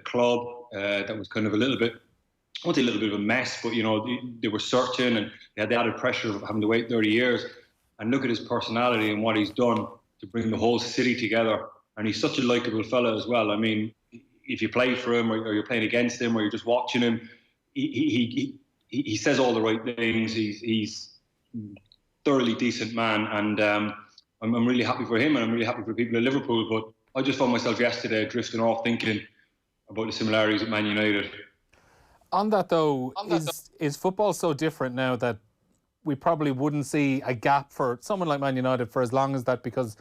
club that was kind of a little bit, I won't say a little bit of a mess, but, they were certain and they had the added pressure of having to wait 30 years. And look at his personality and what he's done to bring the whole city together. And he's such a likeable fella as well. I mean, if you play for him or you're playing against him or you're just watching him, he says all the right things. He's thoroughly decent man, and I'm really happy for him, and I'm really happy for the people of Liverpool. But I just found myself yesterday drifting off thinking about the similarities with Man United. On that though, is football so different now that we probably wouldn't see a gap for someone like Man United for as long as that, because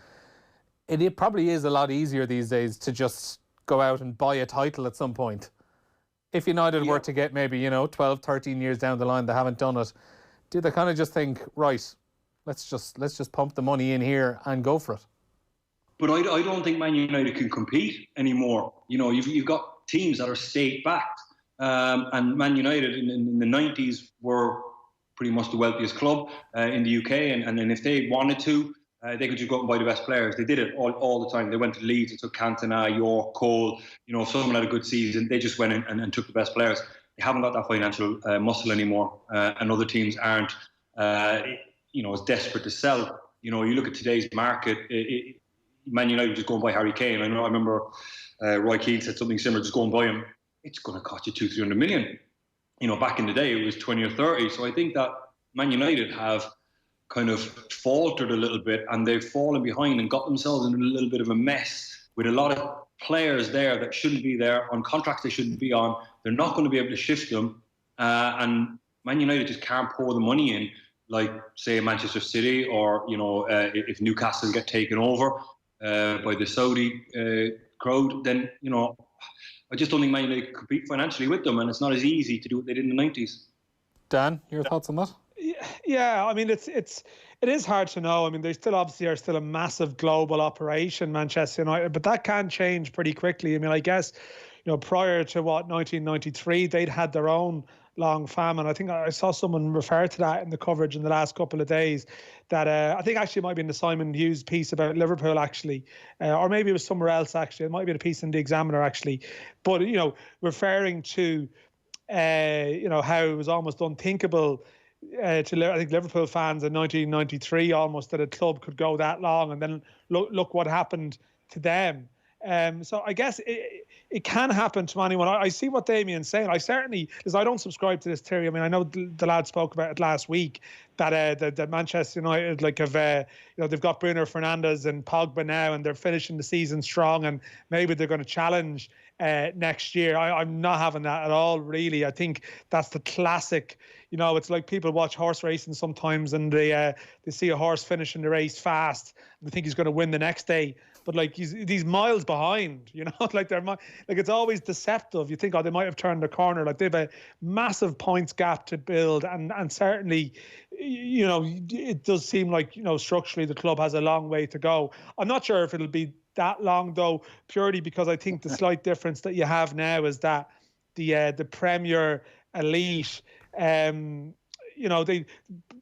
it probably is a lot easier these days to just go out and buy a title at some point. If United were to get maybe, 12, 13 years down the line, they haven't done it, do they kind of just think, right, let's just pump the money in here and go for it? But I don't think Man United can compete anymore. You've got teams that are state-backed. And Man United in the 90s were pretty much the wealthiest club in the UK. And then if they wanted to, they could just go out and buy the best players. They did it all the time. They went to Leeds, they took Cantona, York, Cole. If someone had a good season, they just went in and took the best players. They haven't got that financial muscle anymore. And other teams aren't, as desperate to sell. You look at today's market, Man United just go and buy Harry Kane. I remember Roy Keane said something similar, just go and buy him. It's going to cost you 200-300 million. Back in the day, it was 20 or 30. So I think that Man United have kind of faltered a little bit, and they've fallen behind and got themselves in a little bit of a mess with a lot of players there that shouldn't be there, on contracts they shouldn't be on. They're not going to be able to shift them. And Man United just can't pour the money in, like, say, Manchester City, or, if Newcastle get taken over by the Saudi crowd, then, I just don't think Man United can compete financially with them, and it's not as easy to do what they did in the 90s. Dan, your thoughts on that? Yeah, I mean, it is hard to know. I mean, they still obviously are still a massive global operation, Manchester United, but that can change pretty quickly. I mean, I guess, prior to 1993, they'd had their own long famine. I think I saw someone refer to that in the coverage in the last couple of days, that I think actually it might be in the Simon Hughes piece about Liverpool, actually, or maybe it was somewhere else, actually. It might be a piece in the Examiner, actually. But, referring to, how it was almost unthinkable to, I think, Liverpool fans in 1993 almost, that a club could go that long, and then look what happened to them. So I guess it can happen to anyone. I see what Damien's saying. I certainly, because I don't subscribe to this theory. I mean, I know the lad spoke about it last week, that that Manchester United they've got Bruno Fernandes and Pogba now, and they're finishing the season strong, and maybe they're going to challenge next year. I'm not having that at all, really. I think that's the classic. It's like people watch horse racing sometimes, and they see a horse finishing the race fast, and they think he's going to win the next day. But he's miles behind, it's always deceptive. You think, they might have turned the corner. Like, they've a massive points gap to build, and certainly, it does seem like, structurally the club has a long way to go. I'm not sure if it'll be that long, though, purely because I think the slight difference that you have now is that the Premier Elite, the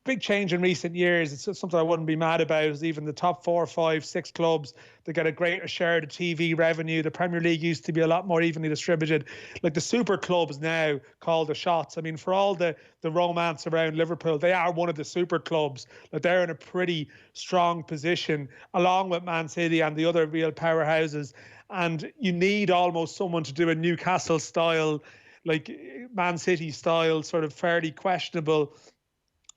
big change in recent years, it's something I wouldn't be mad about, is even the top 4, 5, 6 clubs, they get a greater share of TV revenue. The Premier League used to be a lot more evenly distributed. Like, the super clubs now call the shots. I mean, for all the romance around Liverpool, they are one of the super clubs. Like, they're in a pretty strong position, along with Man City and the other real powerhouses. And you need almost someone to do a Newcastle style, like Man City style, sort of fairly questionable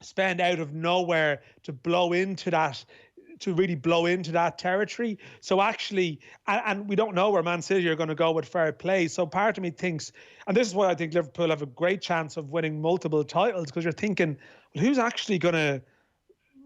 spend out of nowhere to really blow into that territory. So actually, and we don't know where Man City are going to go with fair play. So part of me thinks, and this is why I think Liverpool have a great chance of winning multiple titles, because you're thinking, well, who's actually going to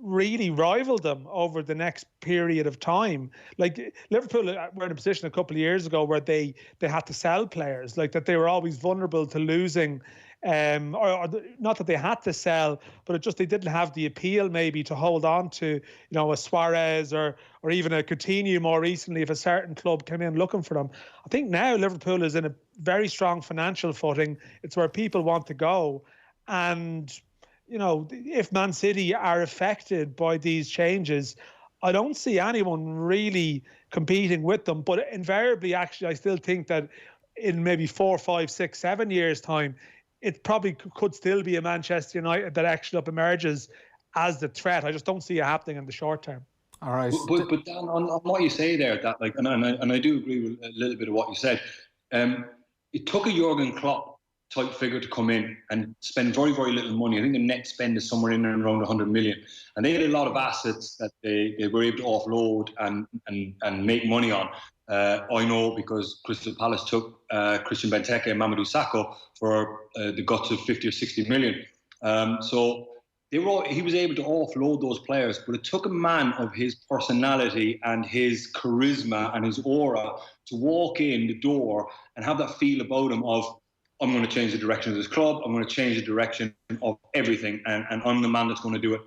really rival them over the next period of time? Like, Liverpool were in a position a couple of years ago where they had to sell players, like that they were always vulnerable to losing, or not that they had to sell, but they didn't have the appeal maybe to hold on to, a Suarez or even a Coutinho more recently if a certain club came in looking for them. I think now Liverpool is in a very strong financial footing. It's where people want to go, and if Man City are affected by these changes, I don't see anyone really competing with them. But invariably, actually, I still think that in maybe 4, 5, 6, 7 years' time, it probably could still be a Manchester United that actually up emerges as the threat. I just don't see it happening in the short term. All right. But Dan, on what you say there, that like, and I do agree with a little bit of what you said. It took a Jurgen Klopp type figure to come in and spend very, very little money. I think the net spend is somewhere in and around 100 million. And they had a lot of assets that they were able to offload and make money on. I know because Crystal Palace took Christian Benteke and Mamadou Sakho for the guts of 50 or 60 million. So he was able to offload those players, but it took a man of his personality and his charisma and his aura to walk in the door and have that feel about him of, I'm going to change the direction of this club, I'm going to change the direction of everything, and I'm the man that's going to do it.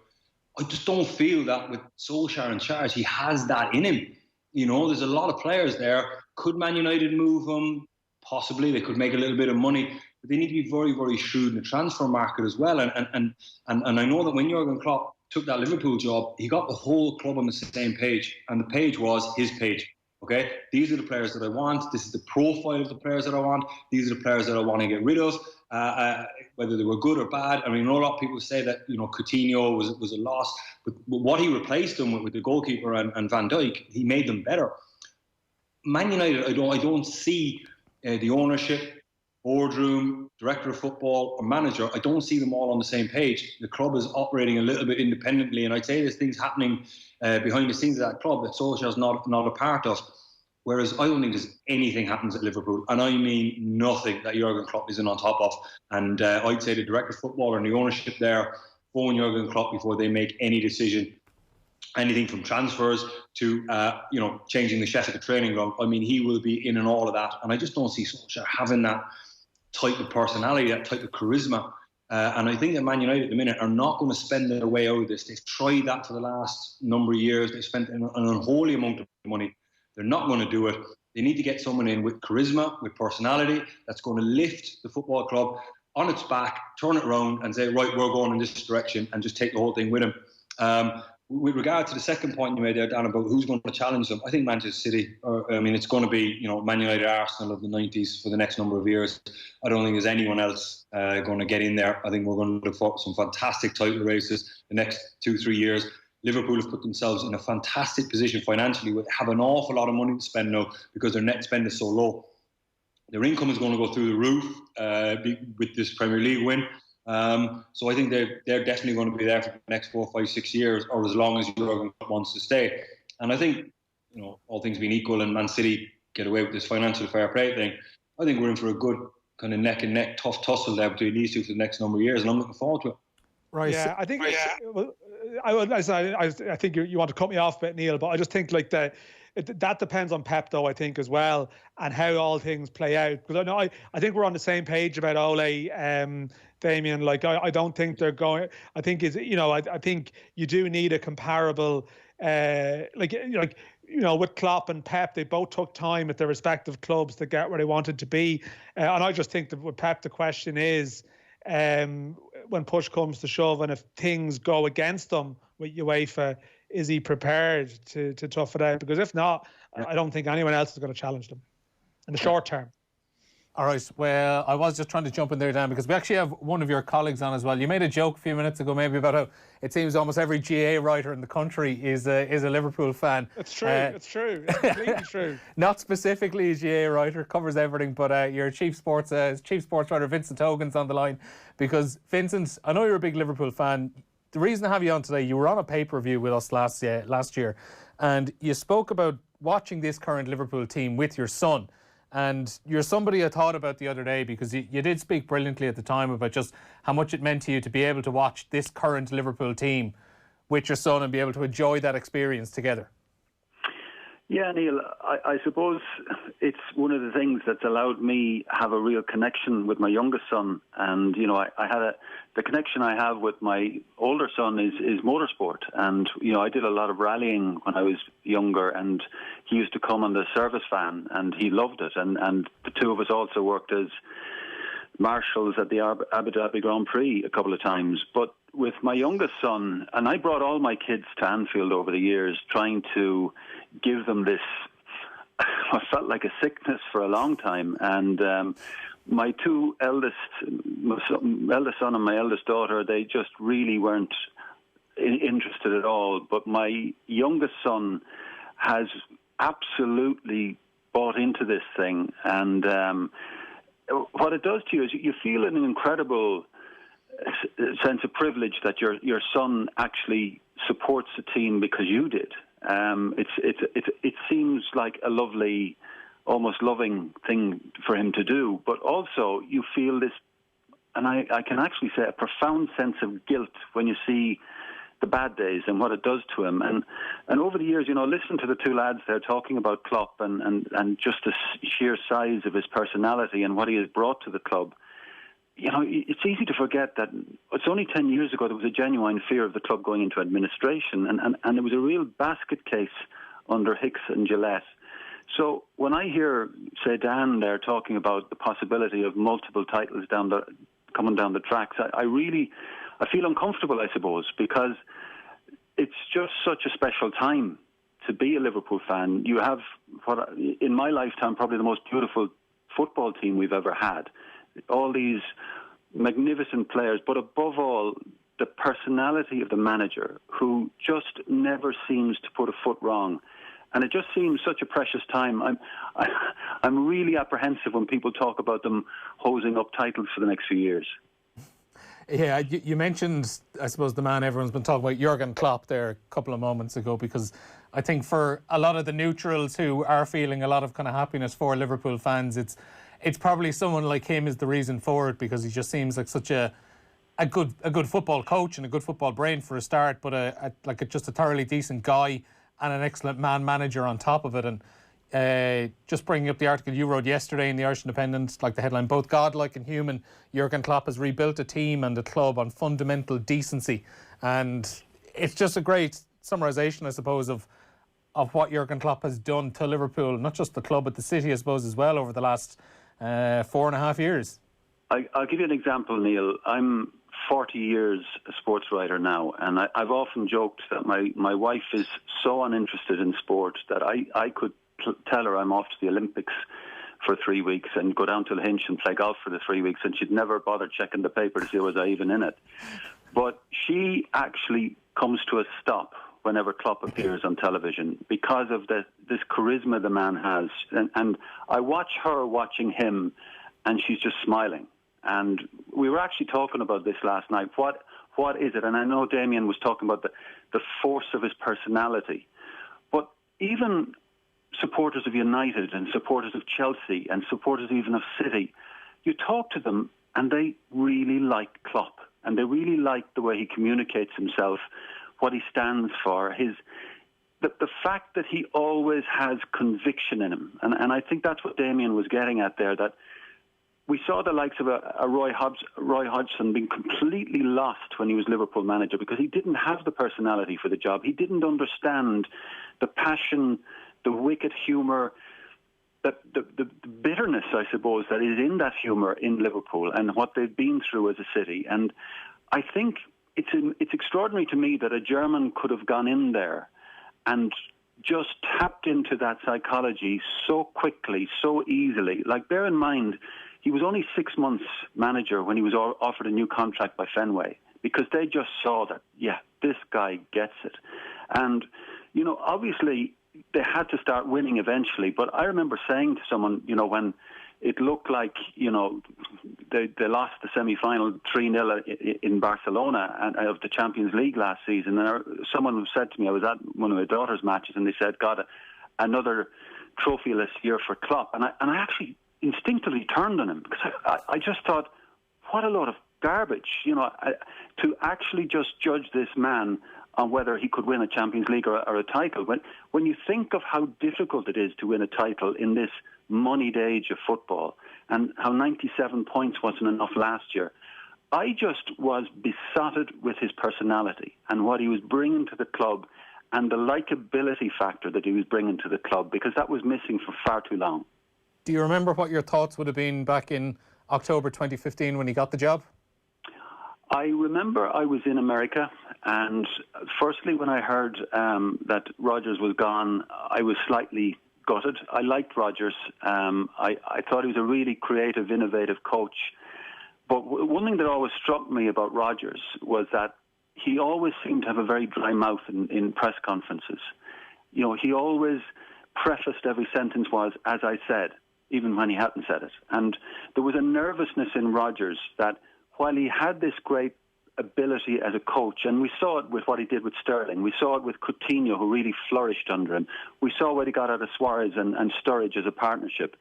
I just don't feel that with Solskjaer in charge, he has that in him. You know, there's a lot of players there. Could Man United move him? Possibly. They could make a little bit of money. But they need to be very, very shrewd in the transfer market as well. And I know that when Jurgen Klopp took that Liverpool job, he got the whole club on the same page. And the page was his page. Okay? These are the players that I want. This is the profile of the players that I want. These are the players that I want to get rid of. Whether they were good or bad. I mean, a lot of people say that, you know, Coutinho was a loss, but what he replaced them with the goalkeeper and Van Dijk, he made them better. Man United, I don't see the ownership, boardroom, director of football, or manager. I don't see them all on the same page. The club is operating a little bit independently, and I'd say there's things happening behind the scenes of that club that Solskjaer's not a part of. Whereas I don't think there's anything happens at Liverpool, and I mean nothing that Jurgen Klopp isn't on top of. And I'd say the director of football and the ownership there phone Jurgen Klopp before they make any decision, anything from transfers to changing the chef at the training ground. I mean, he will be in and all of that, and I just don't see Solskjaer having that type of personality, that type of charisma. And I think that Man United at the minute are not going to spend their way out of this. They've tried that for the last number of years. They've spent an unholy amount of money. They're not going to do it. They need to get someone in with charisma, with personality, that's going to lift the football club on its back, turn it around and say, right, we're going in this direction, and just take the whole thing with them. With regard to the second point you made there, Dan, about who's going to challenge them, I think Manchester City. It's going to be, Man United, Arsenal of the 90s for the next number of years. I don't think there's anyone else going to get in there. I think we're going to look for some fantastic title races the next 2-3 years. Liverpool have put themselves in a fantastic position financially, with have an awful lot of money to spend now because their net spend is so low. Their income is going to go through the roof with this Premier League win. So I think they're definitely going to be there for the next 4, 5, 6 years, or as long as Jurgen Klopp wants to stay. And I think, all things being equal, and Man City get away with this financial fair play thing, I think we're in for a good kind of neck and neck tough tussle there between these two for the next number of years, and I'm looking forward to it. Right. Yeah, I think. I think you want to cut me off a bit, Neil, but I just think like that depends on Pep, though, I think, as well, and how all things play out. Because I think we're on the same page about Ole, Damien. Like I don't think they're going. I think I think you do need a comparable, with Klopp and Pep. They both took time at their respective clubs to get where they wanted to be, and I just think that with Pep, the question is, when push comes to shove, and if things go against them with UEFA, is he prepared to tough it out? Because if not, I don't think anyone else is going to challenge them in the short term. All right. Well, I was just trying to jump in there, Dan, because we actually have one of your colleagues on as well. You made a joke a few minutes ago, maybe, about how it seems almost every GA writer in the country is a Liverpool fan. It's true. It's true. It's completely true. Not specifically a GA writer, covers everything, but your chief sports writer, Vincent Hogan's on the line. Because, Vincent, I know you're a big Liverpool fan. The reason I have you on today, you were on a pay-per-view with us last year, and you spoke about watching this current Liverpool team with your son. And you're somebody I thought about the other day, because you did speak brilliantly at the time about just how much it meant to you to be able to watch this current Liverpool team with your son and be able to enjoy that experience together. Yeah, Neil, I suppose it's one of the things that's allowed me have a real connection with my youngest son. And, the connection I have with my older son is motorsport. And, I did a lot of rallying when I was younger, and he used to come on the service van and he loved it. And the two of us also worked as marshals at the Abu Dhabi Grand Prix a couple of times. But with my youngest son, and I brought all my kids to Anfield over the years, trying to give them this, what felt like a sickness for a long time. And my two eldest son and my eldest daughter, they just really weren't interested at all. But my youngest son has absolutely bought into this thing. And what it does to you is you feel an incredible sense of privilege that your son actually supports the team because you did. It seems like a lovely, almost loving thing for him to do, but also you feel this, and I can actually say a profound sense of guilt when you see the bad days and what it does to him. And over the years, listen to the two lads there talking about Klopp and just the sheer size of his personality and what he has brought to the club. It's easy to forget that it's only 10 years ago there was a genuine fear of the club going into administration, and it was a real basket case under Hicks and Gillette. So when I hear, say, Dan there talking about the possibility of multiple titles coming down the tracks, I feel uncomfortable, I suppose, because it's just such a special time to be a Liverpool fan. You have, in my lifetime, probably the most beautiful football team we've ever had. All these magnificent players, but above all, the personality of the manager, who just never seems to put a foot wrong. And it just seems such a precious time. I'm really apprehensive when people talk about them hosing up titles for the next few years. Yeah, you mentioned, I suppose, the man everyone's been talking about, Jurgen Klopp, there a couple of moments ago, because I think for a lot of the neutrals who are feeling a lot of kind of happiness for Liverpool fans, it's probably someone like him is the reason for it, because he just seems like such a good football coach and a good football brain for a start, but just a thoroughly decent guy and an excellent manager on top of it. And just bringing up the article you wrote yesterday in the Irish Independent, like the headline, both godlike and human, Jurgen Klopp has rebuilt a team and a club on fundamental decency. And it's just a great summarisation, I suppose, of what Jurgen Klopp has done to Liverpool, not just the club, but the city, I suppose, as well, over the last 4.5 years. I'll give you an example, Neil. I'm 40 years a sports writer now, and I've often joked that my wife is so uninterested in sport that I could tell her I'm off to the Olympics for 3 weeks and go down to the Hinch and play golf for the 3 weeks, and she'd never bother checking the paper to see was I even in it. But she actually comes to a stop whenever Klopp appears on television because of this charisma the man has. And I watch her watching him, and she's just smiling. And we were actually talking about this last night. What is it? And I know Damien was talking about the force of his personality. But even supporters of United and supporters of Chelsea and supporters even of City, you talk to them and they really like Klopp. And they really like the way he communicates himself, what he stands for, the fact that he always has conviction in him. And I think that's what Damien was getting at there, that we saw the likes of a Roy Hodgson being completely lost when he was Liverpool manager because he didn't have the personality for the job. He didn't understand the passion, the wicked humour, the bitterness, I suppose, that is in that humour in Liverpool and what they've been through as a city. And I think it's extraordinary to me that a German could have gone in there and just tapped into that psychology so quickly, so easily. Like, bear in mind, he was only 6 months manager when he was offered a new contract by Fenway, because they just saw that, yeah, this guy gets it. And, obviously they had to start winning eventually. But I remember saying to someone, when it looked like, they lost the semi-final 3-0 in Barcelona of the Champions League last season. And someone said to me, I was at one of my daughter's matches, and they said, God, another trophyless year for Klopp. And I actually instinctively turned on him, because I just thought, what a lot of garbage, to actually just judge this man on whether he could win a Champions League or a title. When you think of how difficult it is to win a title in this moneyed age of football, and how 97 points wasn't enough last year, I just was besotted with his personality and what he was bringing to the club, and the likability factor that he was bringing to the club, because that was missing for far too long. Do you remember what your thoughts would have been back in October 2015 when he got the job? I remember I was in America, and firstly when I heard that Rodgers was gone, I was slightly gutted. I liked Rodgers. I thought he was a really creative, innovative coach. But one thing that always struck me about Rodgers was that he always seemed to have a very dry mouth in press conferences. You know, he always prefaced every sentence was, as I said, even when he hadn't said it. And there was a nervousness in Rodgers that while he had this great ability as a coach, and we saw it with what he did with Sterling, we saw it with Coutinho, who really flourished under him, we saw what he got out of Suarez and Sturridge as a partnership.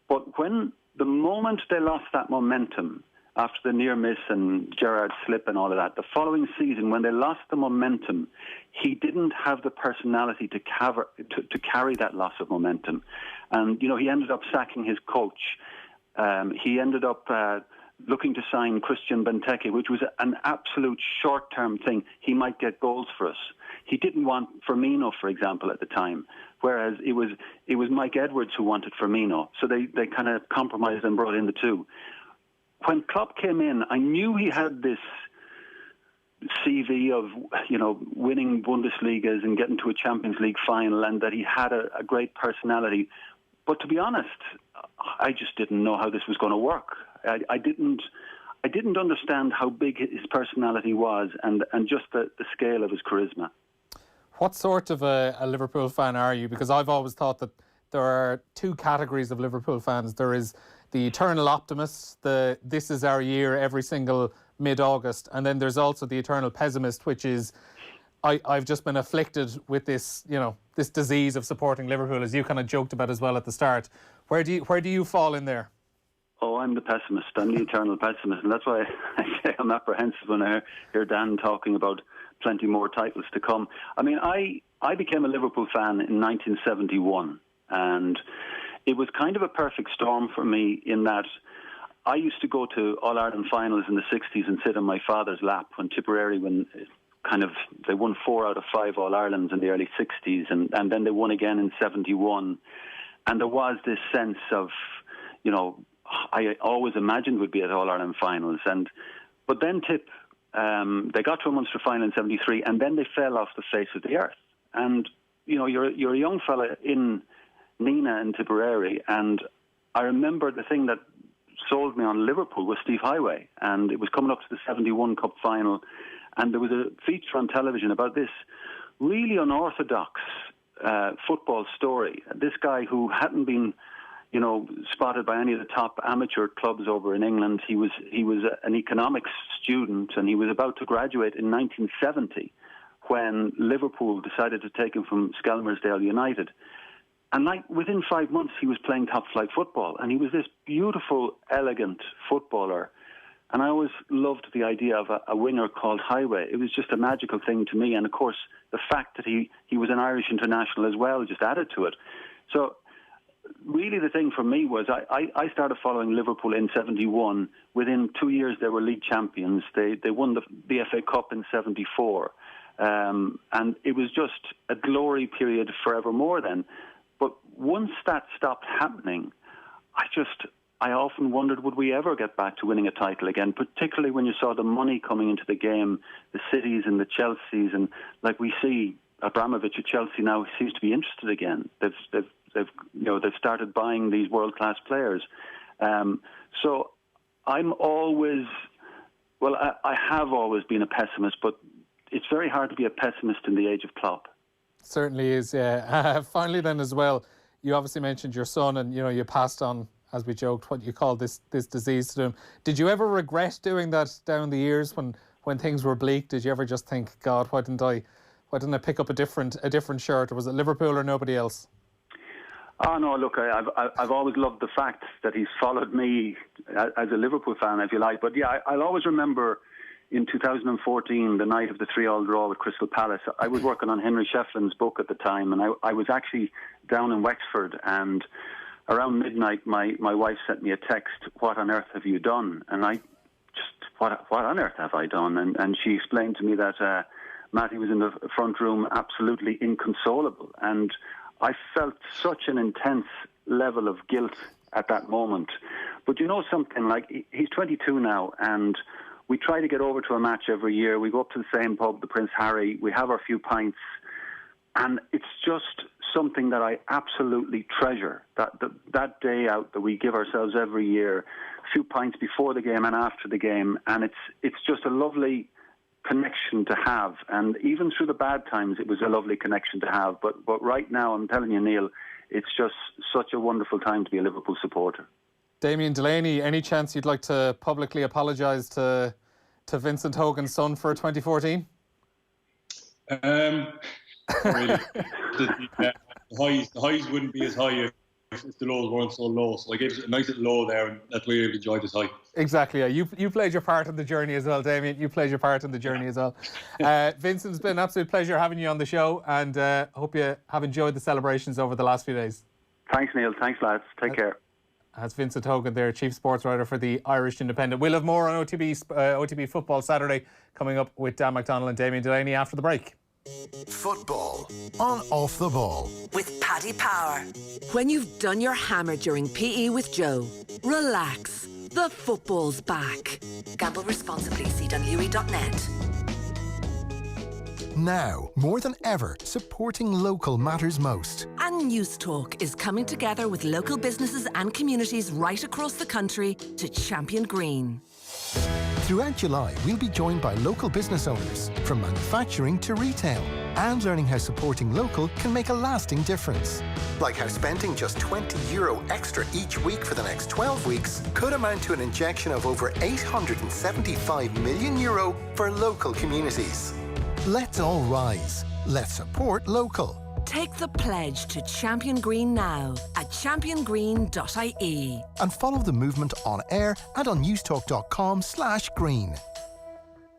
But when the moment they lost that momentum, after the near miss and Gerrard's slip and all of that, the following season, when they lost the momentum, he didn't have the personality to carry that loss of momentum. And, you know, he ended up sacking his coach. He ended up looking to sign Christian Benteke, which was an absolute short-term thing. He might get goals for us. He didn't want Firmino, for example, at the time, whereas it was Mike Edwards who wanted Firmino. So they kind of compromised and brought in the two. When Klopp came in, I knew he had this CV of, you know, winning Bundesligas and getting to a Champions League final, and that he had a great personality. But to be honest, I just didn't know how this was going to work. I didn't understand how big his personality was and just the scale of his charisma. What sort of a Liverpool fan are you? Because I've always thought that there are two categories of Liverpool fans. There is the eternal optimist, this is our year every single mid-August, and then there's also the eternal pessimist, which is I've just been afflicted with this, you know, this disease of supporting Liverpool, as you kind of joked about as well at the start. Where do you fall in there? Oh, I'm the pessimist. I'm the eternal pessimist, and that's why I say I'm apprehensive when I hear Dan talking about plenty more titles to come. I mean, I became a Liverpool fan in 1971, and it was kind of a perfect storm for me in that I used to go to All-Ireland finals in the 60s and sit on my father's lap when Tipperary, they won 4 out of 5 All-Irelands in the early 60s, and then they won again in 71. And there was this sense of, you know, I always imagined would be at All-Ireland finals. But then they got to a Munster final in 73, and then they fell off the face of the earth. And, you know, you're a young fella in Nina and Tipperary, and I remember the thing that sold me on Liverpool was Steve Highway, and it was coming up to the 71 Cup final, and there was a feature on television about this really unorthodox football story. This guy who hadn't been, you know, spotted by any of the top amateur clubs over in England. He was an economics student, and he was about to graduate in 1970 when Liverpool decided to take him from Skelmersdale United. And within 5 months, he was playing top-flight football, and he was this beautiful, elegant footballer. And I always loved the idea of a winger called Highway. It was just a magical thing to me. And, of course, the fact that he was an Irish international as well just added to it. So really the thing for me was I started following Liverpool in 71. Within 2 years, they were league champions. They won the FA Cup in 74. And it was just a glory period forevermore then. But once that stopped happening, I often wondered, would we ever get back to winning a title again, particularly when you saw the money coming into the game, the Cities and the Chelseas, and like we see Abramovich at Chelsea now seems to be interested again. They've started buying these world-class players. So I'm always, I have always been a pessimist, but it's very hard to be a pessimist in the age of Klopp. Certainly is, yeah. Finally then as well, you obviously mentioned your son, and you know you passed on, as we joked, what you call this disease to him. Did you ever regret doing that down the years when things were bleak? Did you ever just think, God, why didn't I pick up a different shirt, or was it Liverpool or nobody else? Oh no, look, I've always loved the fact that he's followed me as a Liverpool fan, if you like. But yeah, I'll always remember in 2014, the night of the 3-3 draw with Crystal Palace. I was working on Henry Shefflin's book at the time, and I was actually down in Wexford, and around midnight, my wife sent me a text, "What on earth have you done?" And I just, what on earth have I done? And she explained to me that Matty was in the front room absolutely inconsolable. And I felt such an intense level of guilt at that moment. But you know something, like, he's 22 now, and we try to get over to a match every year. We go up to the same pub, the Prince Harry. We have our few pints. And it's just something that I absolutely treasure. That day out that we give ourselves every year, a few pints before the game and after the game, and it's just a lovely connection to have. And even through the bad times, it was a lovely connection to have. But right now, I'm telling you, Neil, it's just such a wonderful time to be a Liverpool supporter. Damien Delaney, any chance you'd like to publicly apologise to Vincent Hogan's son for 2014? Really, the highs wouldn't be as high if the lows weren't so low. So I gave it a nice little low there, and that's why I've enjoyed this high. Exactly. Yeah. You played your part in the journey as well, Damien. You played your part in the journey as well. Vincent, it's been an absolute pleasure having you on the show, and hope you have enjoyed the celebrations over the last few days. Thanks, Neil. Thanks, lads. Take care. That's Vincent Hogan there, Chief Sports Writer for the Irish Independent. We'll have more on OTB Football Saturday coming up with Dan McDonnell and Damien Delaney after the break. Football on Off the Ball with Paddy Power. When you've done your hammer during PE with Joe, relax. The football's back. Gamble responsibly. See dunleary.net. Now, more than ever, supporting local matters most. And News Talk is coming together with local businesses and communities right across the country to champion green. Throughout July, we'll be joined by local business owners, from manufacturing to retail, and learning how supporting local can make a lasting difference. Like how spending just €20 extra each week for the next 12 weeks could amount to an injection of over €875 million for local communities. Let's all rise. Let's support local. Take the pledge to Champion Green now at championgreen.ie. And follow the movement on air and on newstalk.com/green.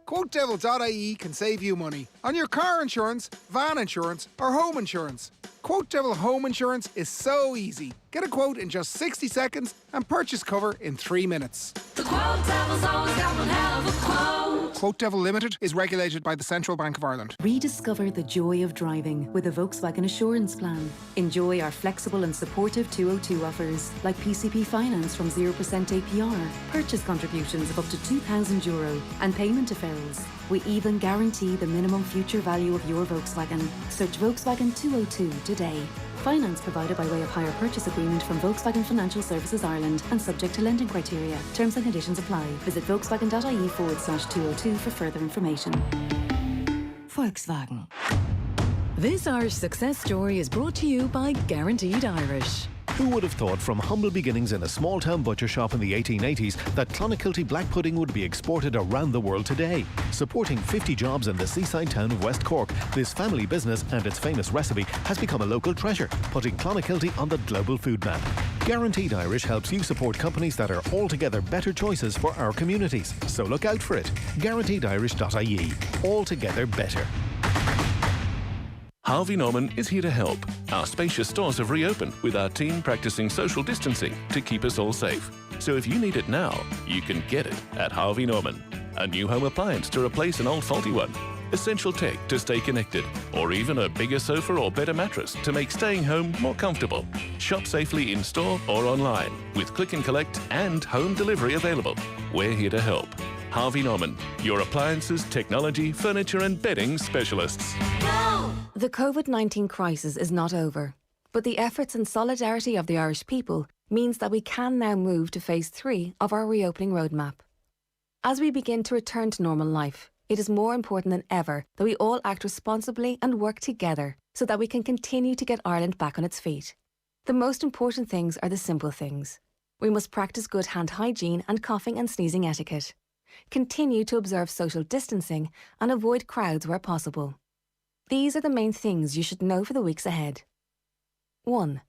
QuoteDevil.ie can save you money on your car insurance, van insurance or home insurance. QuoteDevil Home Insurance is so easy. Get a quote in just 60 seconds and purchase cover in 3 minutes. The Quote Devil's always got one hell of a quote. QuoteDevil Limited is regulated by the Central Bank of Ireland. Rediscover the joy of driving with a Volkswagen Assurance Plan. Enjoy our flexible and supportive 202 offers, like PCP finance from 0% APR, purchase contributions of up to €2,000 and payment deferrals. We even guarantee the minimum future value of your Volkswagen. Search Volkswagen 202 today. Finance provided by way of hire purchase agreement from Volkswagen Financial Services Ireland and subject to lending criteria. Terms and conditions apply. Visit Volkswagen.ie/202 for further information. Volkswagen. This Irish success story is brought to you by Guaranteed Irish. Who would have thought from humble beginnings in a small-town butcher shop in the 1880s that Clonakilty black pudding would be exported around the world today? Supporting 50 jobs in the seaside town of West Cork, this family business and its famous recipe has become a local treasure, putting Clonakilty on the global food map. Guaranteed Irish helps you support companies that are altogether better choices for our communities. So look out for it. GuaranteedIrish.ie. Altogether better. Harvey Norman is here to help. Our spacious stores have reopened with our team practicing social distancing to keep us all safe. So if you need it now, you can get it at Harvey Norman. A new home appliance to replace an old faulty one. Essential tech to stay connected. Or even a bigger sofa or better mattress to make staying home more comfortable. Shop safely in store or online with click and collect and home delivery available. We're here to help. Harvey Norman, your appliances, technology, furniture and bedding specialists. Go! The COVID-19 crisis is not over, but the efforts and solidarity of the Irish people means that we can now move to phase 3 of our reopening roadmap. As we begin to return to normal life, it is more important than ever that we all act responsibly and work together so that we can continue to get Ireland back on its feet. The most important things are the simple things. We must practice good hand hygiene and coughing and sneezing etiquette. Continue to observe social distancing and avoid crowds where possible. These are the main things you should know for the weeks ahead. 1.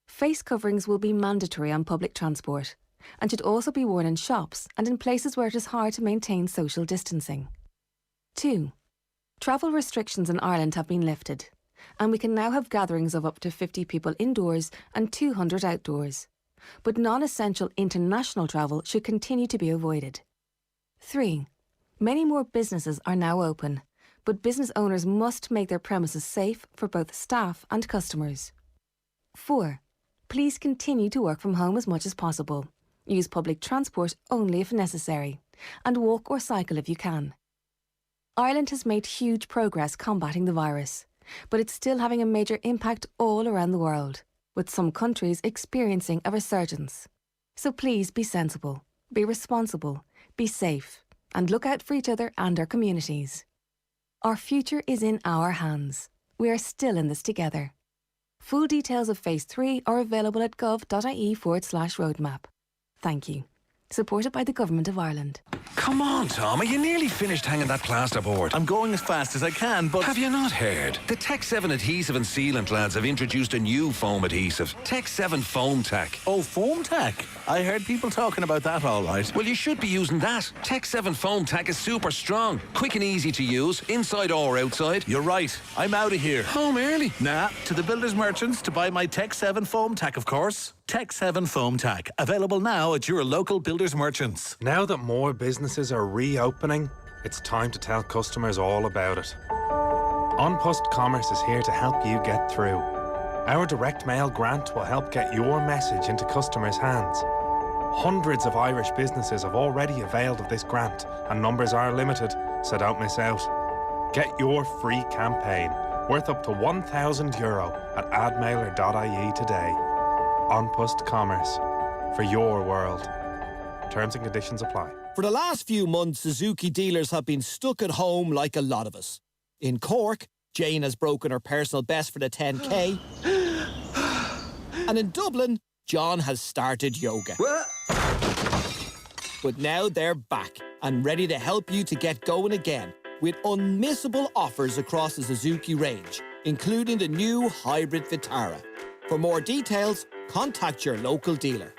Face coverings will be mandatory on public transport and should also be worn in shops and in places where it is hard to maintain social distancing. 2. Travel restrictions in Ireland have been lifted, and we can now have gatherings of up to 50 people indoors and 200 outdoors. But non-essential international travel should continue to be avoided. 3. Many more businesses are now open, but business owners must make their premises safe for both staff and customers. 4. Please continue to work from home as much as possible. Use public transport only if necessary, and walk or cycle if you can. Ireland has made huge progress combating the virus, but it's still having a major impact all around the world, with some countries experiencing a resurgence. So please be sensible, be responsible, be safe, and look out for each other and our communities. Our future is in our hands. We are still in this together. Full details of Phase 3 are available at gov.ie/roadmap. Thank you. Supported by the Government of Ireland. Come on, Tom, are you nearly finished hanging that plasterboard? I'm going as fast as I can, but... Have you not heard? The Tech 7 adhesive and sealant lads have introduced a new foam adhesive. Tech 7 Foam Tack. Oh, Foam Tack? I heard people talking about that, all right. Well, you should be using that. Tech 7 Foam Tack is super strong, quick and easy to use, inside or outside. You're right. I'm out of here. Home early. Nah, to the builders' merchants to buy my Tech 7 Foam Tack, of course. Tech 7 Foam Tack, available now at your local builders' merchants. Now that more businesses are reopening, it's time to tell customers all about it. On Post Commerce is here to help you get through. Our direct mail grant will help get your message into customers' hands. Hundreds of Irish businesses have already availed of this grant, and numbers are limited, so don't miss out. Get your free campaign, worth up to €1,000 at admailer.ie today. On Post Commerce, for your world. Terms and conditions apply. For the last few months, Suzuki dealers have been stuck at home like a lot of us. In Cork, Jane has broken her personal best for the 10K. And in Dublin, John has started yoga. But now they're back and ready to help you to get going again with unmissable offers across the Suzuki range, including the new hybrid Vitara. For more details, contact your local dealer.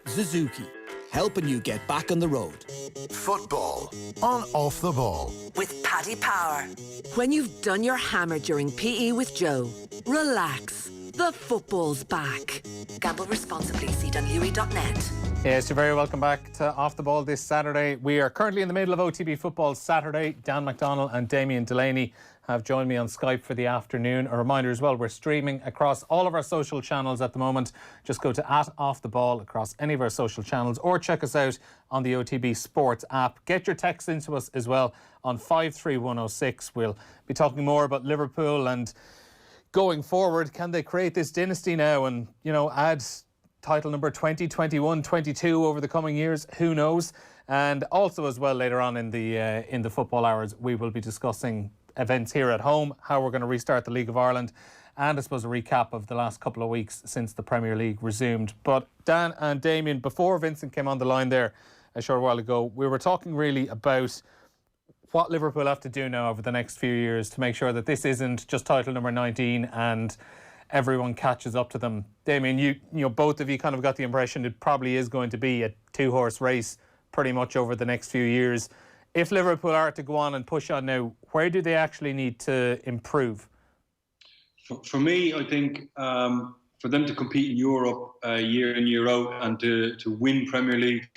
Suzuki, helping you get back on the road. Football on Off the Ball. With Paddy Power. When you've done your hammer during PE with Joe, relax. The football's back. Gamble responsibly. See dunleary.net. Yes, you're very welcome back to Off the Ball this Saturday. We are currently in the middle of OTB Football Saturday. Dan McDonnell and Damien Delaney have joined me on Skype for the afternoon. A reminder as well, we're streaming across all of our social channels at the moment. Just go to @OffTheBall across any of our social channels or check us out on the OTB Sports app. Get your texts into us as well on 53106. We'll be talking more about Liverpool and going forward. Can they create this dynasty now and, you know, add title number 20, 21, 22 over the coming years? Who knows? And also as well later on in the football hours, we will be discussing events here at home, how we're going to restart the League of Ireland, and I suppose a recap of the last couple of weeks since the Premier League resumed. But Dan and Damien, before Vincent came on the line there a short while ago, we were talking really about what Liverpool have to do now over the next few years to make sure that this isn't just title number 19 and everyone catches up to them. Damien, you know, both of you kind of got the impression it probably is going to be a two-horse race pretty much over the next few years. If Liverpool are to go on and push on now, where do they actually need to improve? For me, I think for them to compete in Europe year in, year out and to win Premier League,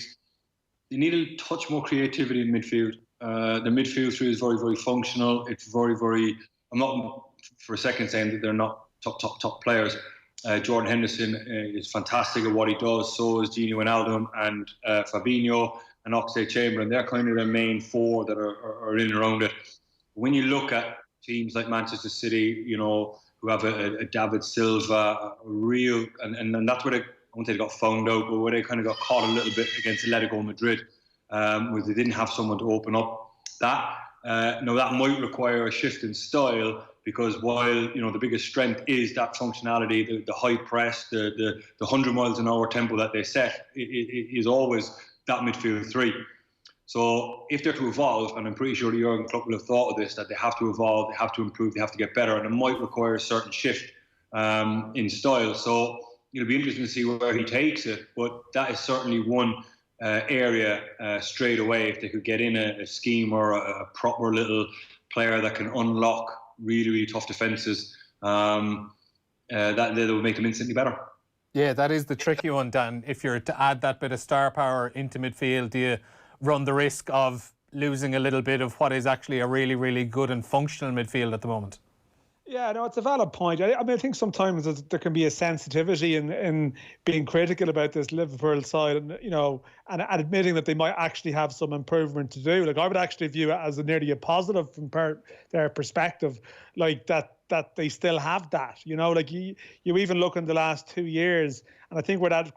they need a touch more creativity in midfield. The midfield three is very, very functional. It's very, very... I'm not for a second saying that they're not top players. Jordan Henderson is fantastic at what he does. So is Gini Wijnaldum and Fabinho and Oxlade-Chamberlain. They're kind of the main four that are in and around it. When you look at teams like Manchester City, you know, who have a David Silva, a real, and that's where they, I won't say they got found out, but where they kind of got caught a little bit against Atletico Madrid, where they didn't have someone to open up that. Now that might require a shift in style, because while, you know, the biggest strength is that functionality, the high press, the 100 miles an hour tempo that they set, it is always that midfield three. So if they're to evolve, and I'm pretty sure the Jurgen Klopp will have thought of this, that they have to evolve, they have to improve, they have to get better, and it might require a certain shift in style. So it'll be interesting to see where he takes it, but that is certainly one area straight away. If they could get in a scheme or a proper little player that can unlock really, really tough defences, that will make them instantly better. Yeah, that is the tricky one, Dan. If you're to add that bit of star power into midfield, do you run the risk of losing a little bit of what is actually a really, really good and functional midfield at the moment? Yeah, no, it's a valid point. I mean, I think sometimes there can be a sensitivity in being critical about this Liverpool side, and and admitting that they might actually have some improvement to do. Like, I would actually view it as nearly a positive from their perspective, like that they still have that. Like you even look in the last 2 years, and I think where that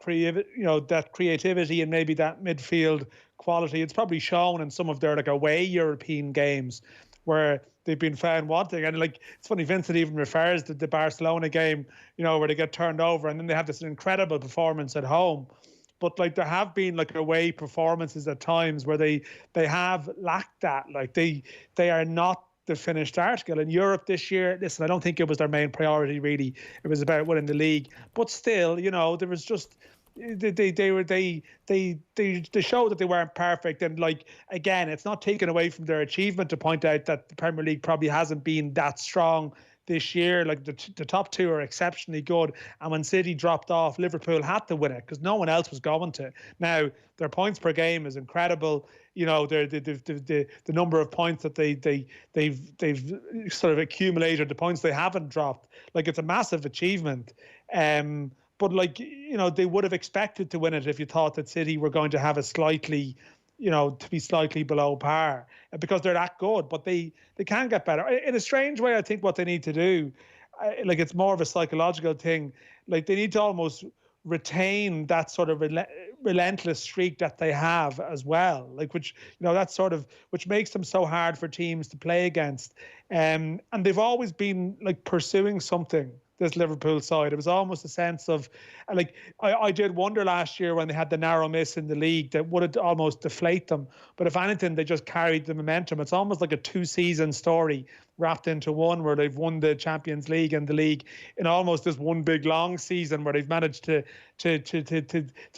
creativity and maybe that midfield quality, it's probably shown in some of their away European games, where they've been found wanting. And it's funny, Vincent even refers to the Barcelona game, where they get turned over and then they have this incredible performance at home. But there have been away performances at times where they have lacked that. They are not the finished article. In Europe this year, listen, I don't think it was their main priority really. It was about winning the league. But still, there was just they showed that they weren't perfect, and again, it's not taken away from their achievement to point out that the Premier League probably hasn't been that strong this year. The top two are exceptionally good, and when City dropped off, Liverpool had to win it because no one else was going to. Now their points per game is incredible. The number of points that they've sort of accumulated, the points they haven't dropped, it's a massive achievement. But they would have expected to win it if you thought that City were going to have a slightly, to be slightly below par, because they're that good. But they can get better. In a strange way, I think what they need to do, it's more of a psychological thing. They need to almost retain that sort of relentless streak that they have as well. Which which makes them so hard for teams to play against. And they've always been pursuing something. This Liverpool side, it was almost a sense of I did wonder last year when they had the narrow miss in the league that would it almost deflate them, but if anything they just carried the momentum. It's almost like a 2-season story wrapped into one, where they've won the Champions League and the league in almost this one big long season, where they've managed to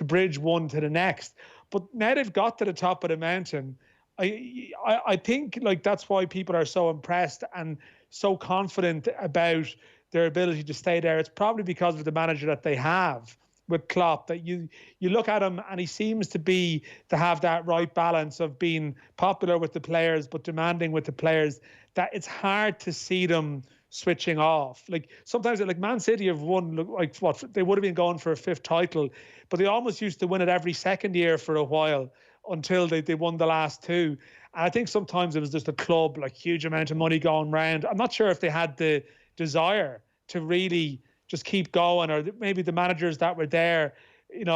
bridge one to the next. But now they've got to the top of the mountain. I think that's why people are so impressed and so confident about their ability to stay there. It's probably because of the manager that they have with Klopp, that you look at him and he seems to have that right balance of being popular with the players but demanding with the players, that it's hard to see them switching off. Sometimes Man City have won they would have been going for a 5th title, but they almost used to win it every second year for a while until they won the last 2. And I think sometimes it was just a club, huge amount of money going round. I'm not sure if they had the desire to really just keep going, or maybe the managers that were there,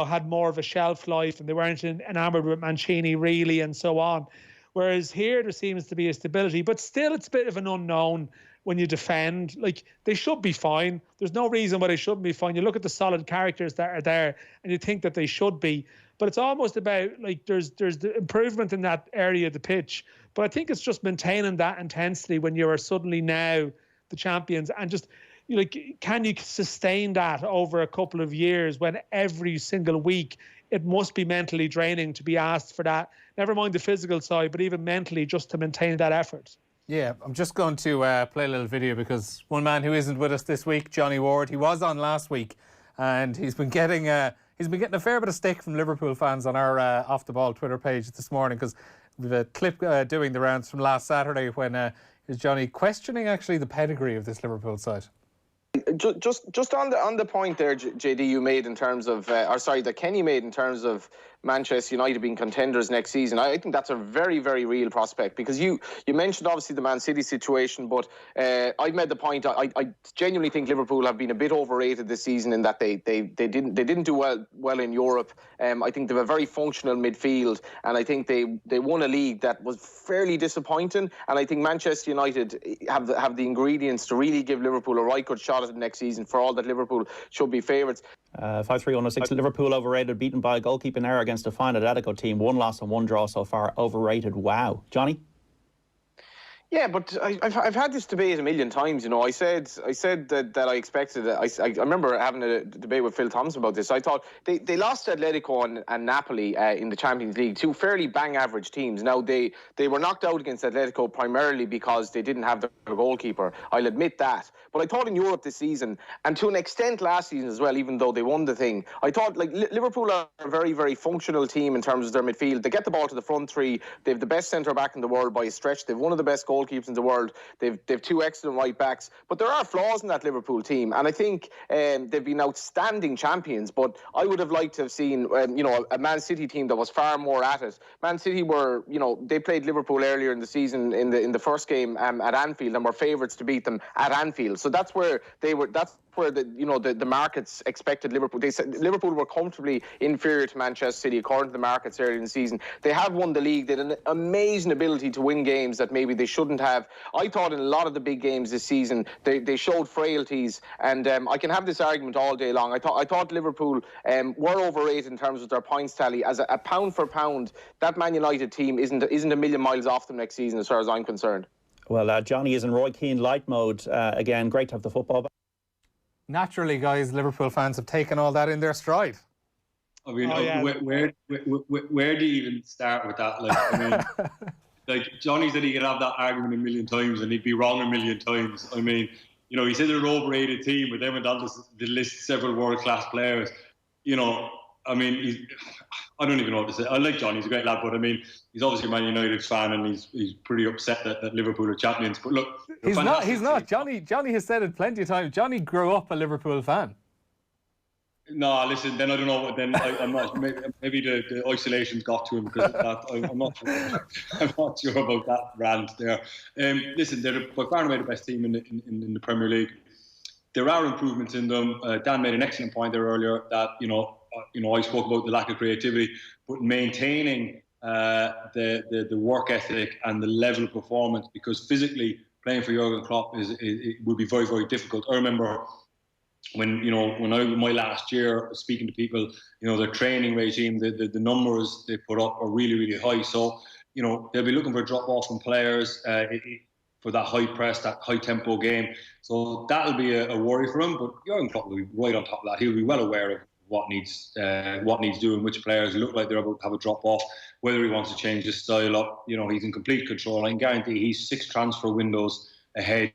had more of a shelf life and they weren't enamored with Mancini really, and so on. Whereas here there seems to be a stability, but still it's a bit of an unknown when you defend. They should be fine. There's no reason why they shouldn't be fine. You look at the solid characters that are there and you think that they should be, but it's almost about there's the improvement in that area of the pitch. But I think it's just maintaining that intensity when you are suddenly now the champions, and just can you sustain that over a couple of years when every single week it must be mentally draining to be asked for that, never mind the physical side, but even mentally, just to maintain that effort. Yeah, I'm just going to play a little video, because one man who isn't with us this week, Johnny Ward, he was on last week, and he's been getting a fair bit of stick from Liverpool fans on our Off the Ball Twitter page this morning, because we've a clip doing the rounds from last Saturday when is Johnny questioning actually the pedigree of this Liverpool side. Just on the point there, JD, you made in terms of, that Kenny made in terms of Manchester United being contenders next season. I think that's a very, very real prospect, because you mentioned obviously the Man City situation, but I've made the point. I genuinely think Liverpool have been a bit overrated this season in that they didn't do well in Europe. I think they have a very functional midfield, and I think they won a league that was fairly disappointing. And I think Manchester United have the ingredients to really give Liverpool a right good shot at it next season, for all that Liverpool should be favourites. 5-3-1-6. Liverpool overrated, beaten by a goalkeeping error against a fine Atletico team. 1 loss and 1 draw so far. Overrated. Wow. Johnny? Yeah, but I've had this debate a million times. I said that I expected it. I remember having a debate with Phil Thompson about this. I thought they lost to Atletico and Napoli in the Champions League, 2 fairly bang average teams. Now they were knocked out against Atletico primarily because they didn't have their goalkeeper. I'll admit that. But I thought in Europe this season, and to an extent last season as well, even though they won the thing, I thought Liverpool are a very, very functional team in terms of their midfield. They get the ball to the front 3. They have the best centre back in the world by a stretch. They've one of the best goals goalkeepers in the world. They've 2 excellent right backs, but there are flaws in that Liverpool team, and I think they've been outstanding champions. But I would have liked to have seen, a Man City team that was far more at it. Man City were, they played Liverpool earlier in the season in the first game at Anfield, and were favourites to beat them at Anfield. So that's where they were. That's where the markets expected Liverpool. They said Liverpool were comfortably inferior to Manchester City according to the markets earlier in the season. They have won the league. They had an amazing ability to win games that maybe they shouldn't have. I thought in a lot of the big games this season they showed frailties, and I can have this argument all day long. I thought Liverpool were overrated in terms of their points tally. As a pound for pound, that Man United team isn't a million miles off them next season as far as I'm concerned. Well, Johnny is in Roy Keane light mode again. Great to have the football back. Naturally, guys, Liverpool fans have taken all that in their stride. I mean, where do you even start with that? Like Johnny said, he could have that argument a million times and he'd be wrong a million times. I mean, he said they're an overrated team, but then went on to list several world-class players. I mean, I don't even know what to say. I like Johnny, he's a great lad, but I mean, he's obviously a Man United fan and he's pretty upset that Liverpool are champions. But look, he's not. Johnny has said it plenty of times. Johnny grew up a Liverpool fan. No, listen, then I don't know. Then I'm not. Maybe the isolation's got to him because I'm not sure about that rant there. Listen, they're by far and away the best team in the Premier League. There are improvements in them. Dan made an excellent point there earlier that I spoke about the lack of creativity, but maintaining the work ethic and the level of performance, because physically playing for Jurgen Klopp it would be very, very difficult. I remember when my last year speaking to people, their training regime, the numbers they put up are really, really high. So they'll be looking for a drop off from players for that high press, that high tempo game. So that'll be a worry for him. But Jurgen Klopp will be right on top of that. He'll be well aware of what needs doing, which players look like they're about to have a drop off, whether he wants to change his style up. He's in complete control. I can guarantee he's 6 transfer windows ahead,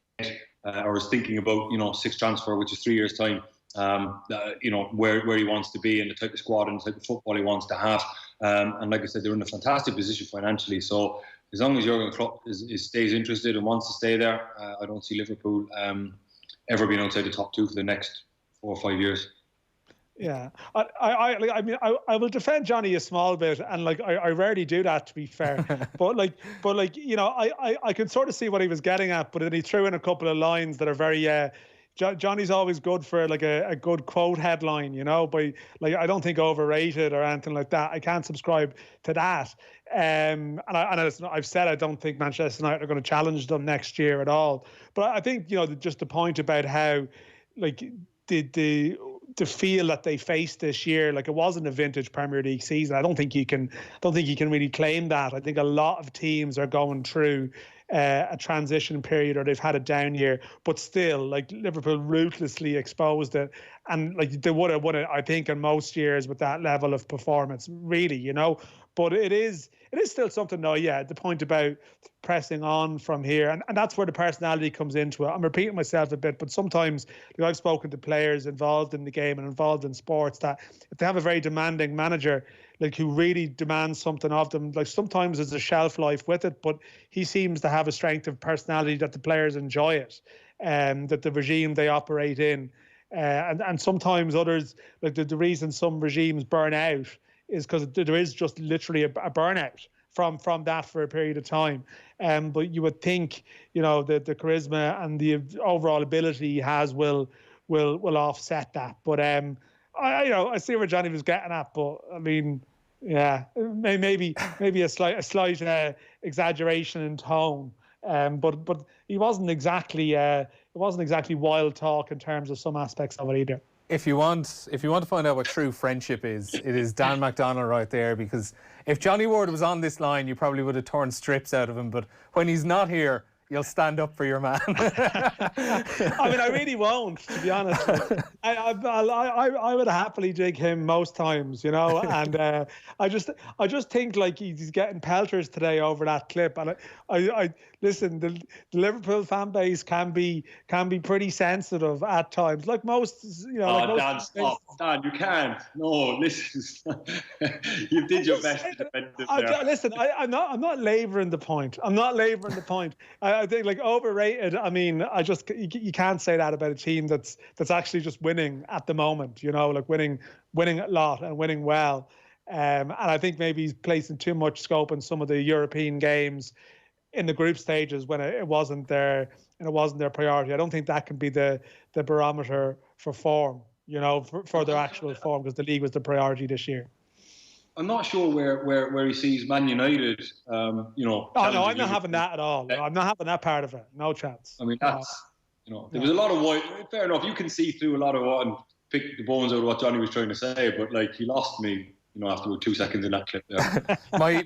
or is thinking about 6 transfer, which is 3 years time. Where he wants to be and the type of squad and the type of football he wants to have. And like I said, they're in a fantastic position financially. So as long as Jurgen Klopp stays interested and wants to stay there, I don't see Liverpool ever being outside the top 2 for the next 4 or 5 years. Yeah, I will defend Johnny a small bit, and I rarely do that, to be fair. but I could sort of see what he was getting at, but then he threw in a couple of lines that are very. Johnny's always good for a good quote headline, by I don't think overrated or anything like that. I can't subscribe to that. I've said I don't think Manchester United are going to challenge them next year at all. But I think just the point about how the feel that they faced this year, it wasn't a vintage Premier League season. I don't think you can really claim that. I think a lot of teams are going through a transition period, or they've had a down year, but still, Liverpool ruthlessly exposed it, and they would have won it, I think, in most years with that level of performance, really, But it is still something, though. Yeah, the point about pressing on from here, and that's where the personality comes into it. I'm repeating myself a bit, but sometimes I've spoken to players involved in the game and involved in sports that if they have a very demanding manager, who really demands something of them, sometimes there's a shelf life with it, but he seems to have a strength of personality that the players enjoy it, that the regime they operate in, and sometimes others, the reason some regimes burn out is because there is just literally a burnout from that for a period of time. But you would think, the charisma and the overall ability he has will offset that. But I see where Johnny was getting at. But I mean, yeah, maybe a slight exaggeration in tone. But he wasn't exactly wild talk in terms of some aspects of it either. If you want to find out what true friendship is, it is Dan McDonnell right there, because if Johnny Ward was on this line, you probably would have torn strips out of him. But when he's not here, you'll stand up for your man. I mean, I really won't, to be honest. I would happily dig him most times, and I just think like he's getting pelters today over that clip. And I listen, the Liverpool fan base can be pretty sensitive at times, like most, Dan, stop. Dan, you can't. No, listen, you did your best to defend it there. Listen, I'm not labouring the point. I think like overrated. I mean, you can't say that about a team that's actually just winning at the moment. Like winning a lot and winning well. And I think maybe he's placing too much scope in some of the European games in the group stages when it wasn't their priority. I don't think that can be the barometer for form. For their actual form, because the league was the priority this year. I'm not sure where he sees Man United. Oh no, I'm not having that at all. No, I'm not having that part of it. No chance. I mean, that's there was a lot of what. Fair enough, you can see through a lot of what and pick the bones out of what Johnny was trying to say, but like he lost me. After 2 seconds in that clip there.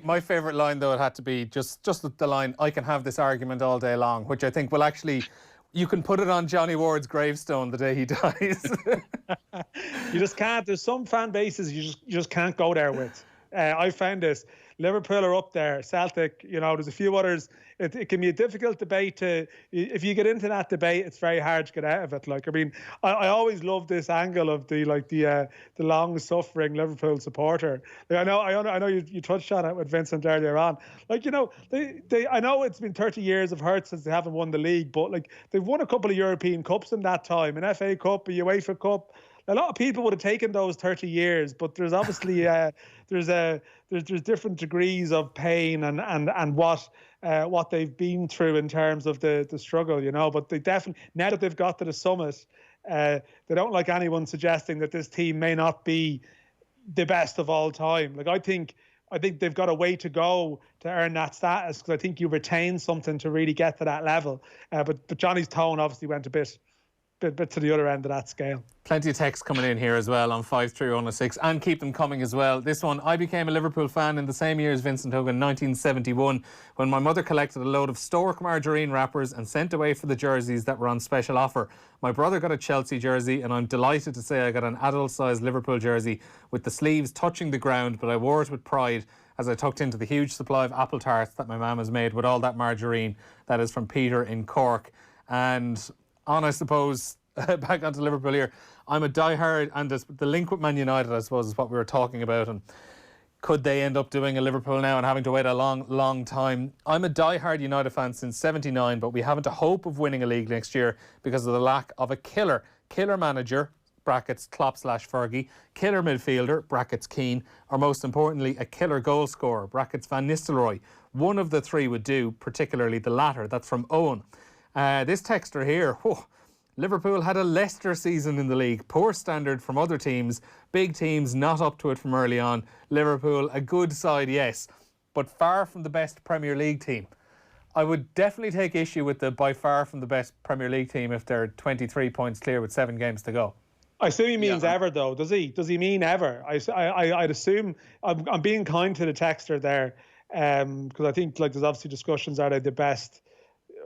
My favourite line though, it had to be just the line, "I can have this argument all day long," which I think will actually. You can put it on Johnny Ward's gravestone the day he dies. You just can't. There's some fan bases you just can't go there with. I found this. Liverpool are up there. Celtic, there's a few others. It can be a difficult debate if you get into that debate, it's very hard to get out of it. Like, I mean, I always love this angle of the long-suffering Liverpool supporter. Like, I know you touched on it with Vincent earlier on. Like, I know it's been 30 years of hurt since they haven't won the league, but like they've won a couple of European Cups in that time, an FA Cup, a UEFA Cup. A lot of people would have taken those 30 years, but there's obviously there's different degrees of pain and what they've been through in terms of the struggle, But they definitely, now that they've got to the summit, they don't like anyone suggesting that this team may not be the best of all time. Like I think they've got a way to go to earn that status, because I think you retain something to really get to that level. But Johnny's tone obviously went a bit to the other end of that scale. Plenty of texts coming in here as well on 53106, and keep them coming as well. This one, I became a Liverpool fan in the same year as Vincent Hogan, 1971, when my mother collected a load of Stork margarine wrappers and sent away for the jerseys that were on special offer. My brother got a Chelsea jersey, and I'm delighted to say I got an adult-sized Liverpool jersey with the sleeves touching the ground, but I wore it with pride as I tucked into the huge supply of apple tarts that my mum has made with all that margarine. That is from Peter in Cork. And on, I suppose, back onto Liverpool here, I'm a diehard, and the link with Man United, I suppose, is what we were talking about, and could they end up doing a Liverpool now and having to wait a long, long time? I'm a diehard United fan since '79, but we haven't a hope of winning a league next year because of the lack of a killer manager, brackets Klopp/Fergie, killer midfielder, brackets Keane, or most importantly, a killer goal scorer, brackets Van Nistelrooy. One of the three would do, particularly the latter. That's from Owen. This texter here, Liverpool had a Leicester season in the league. Poor standard from other teams. Big teams not up to it from early on. Liverpool, a good side, yes, but far from the best Premier League team. I would definitely take issue with the by far from the best Premier League team if they're 23 points clear with 7 games to go. I assume he means ever, though. Does he? Does he mean ever? I'd assume. I'm being kind to the texter there, because I think like there's obviously discussions, are they the best,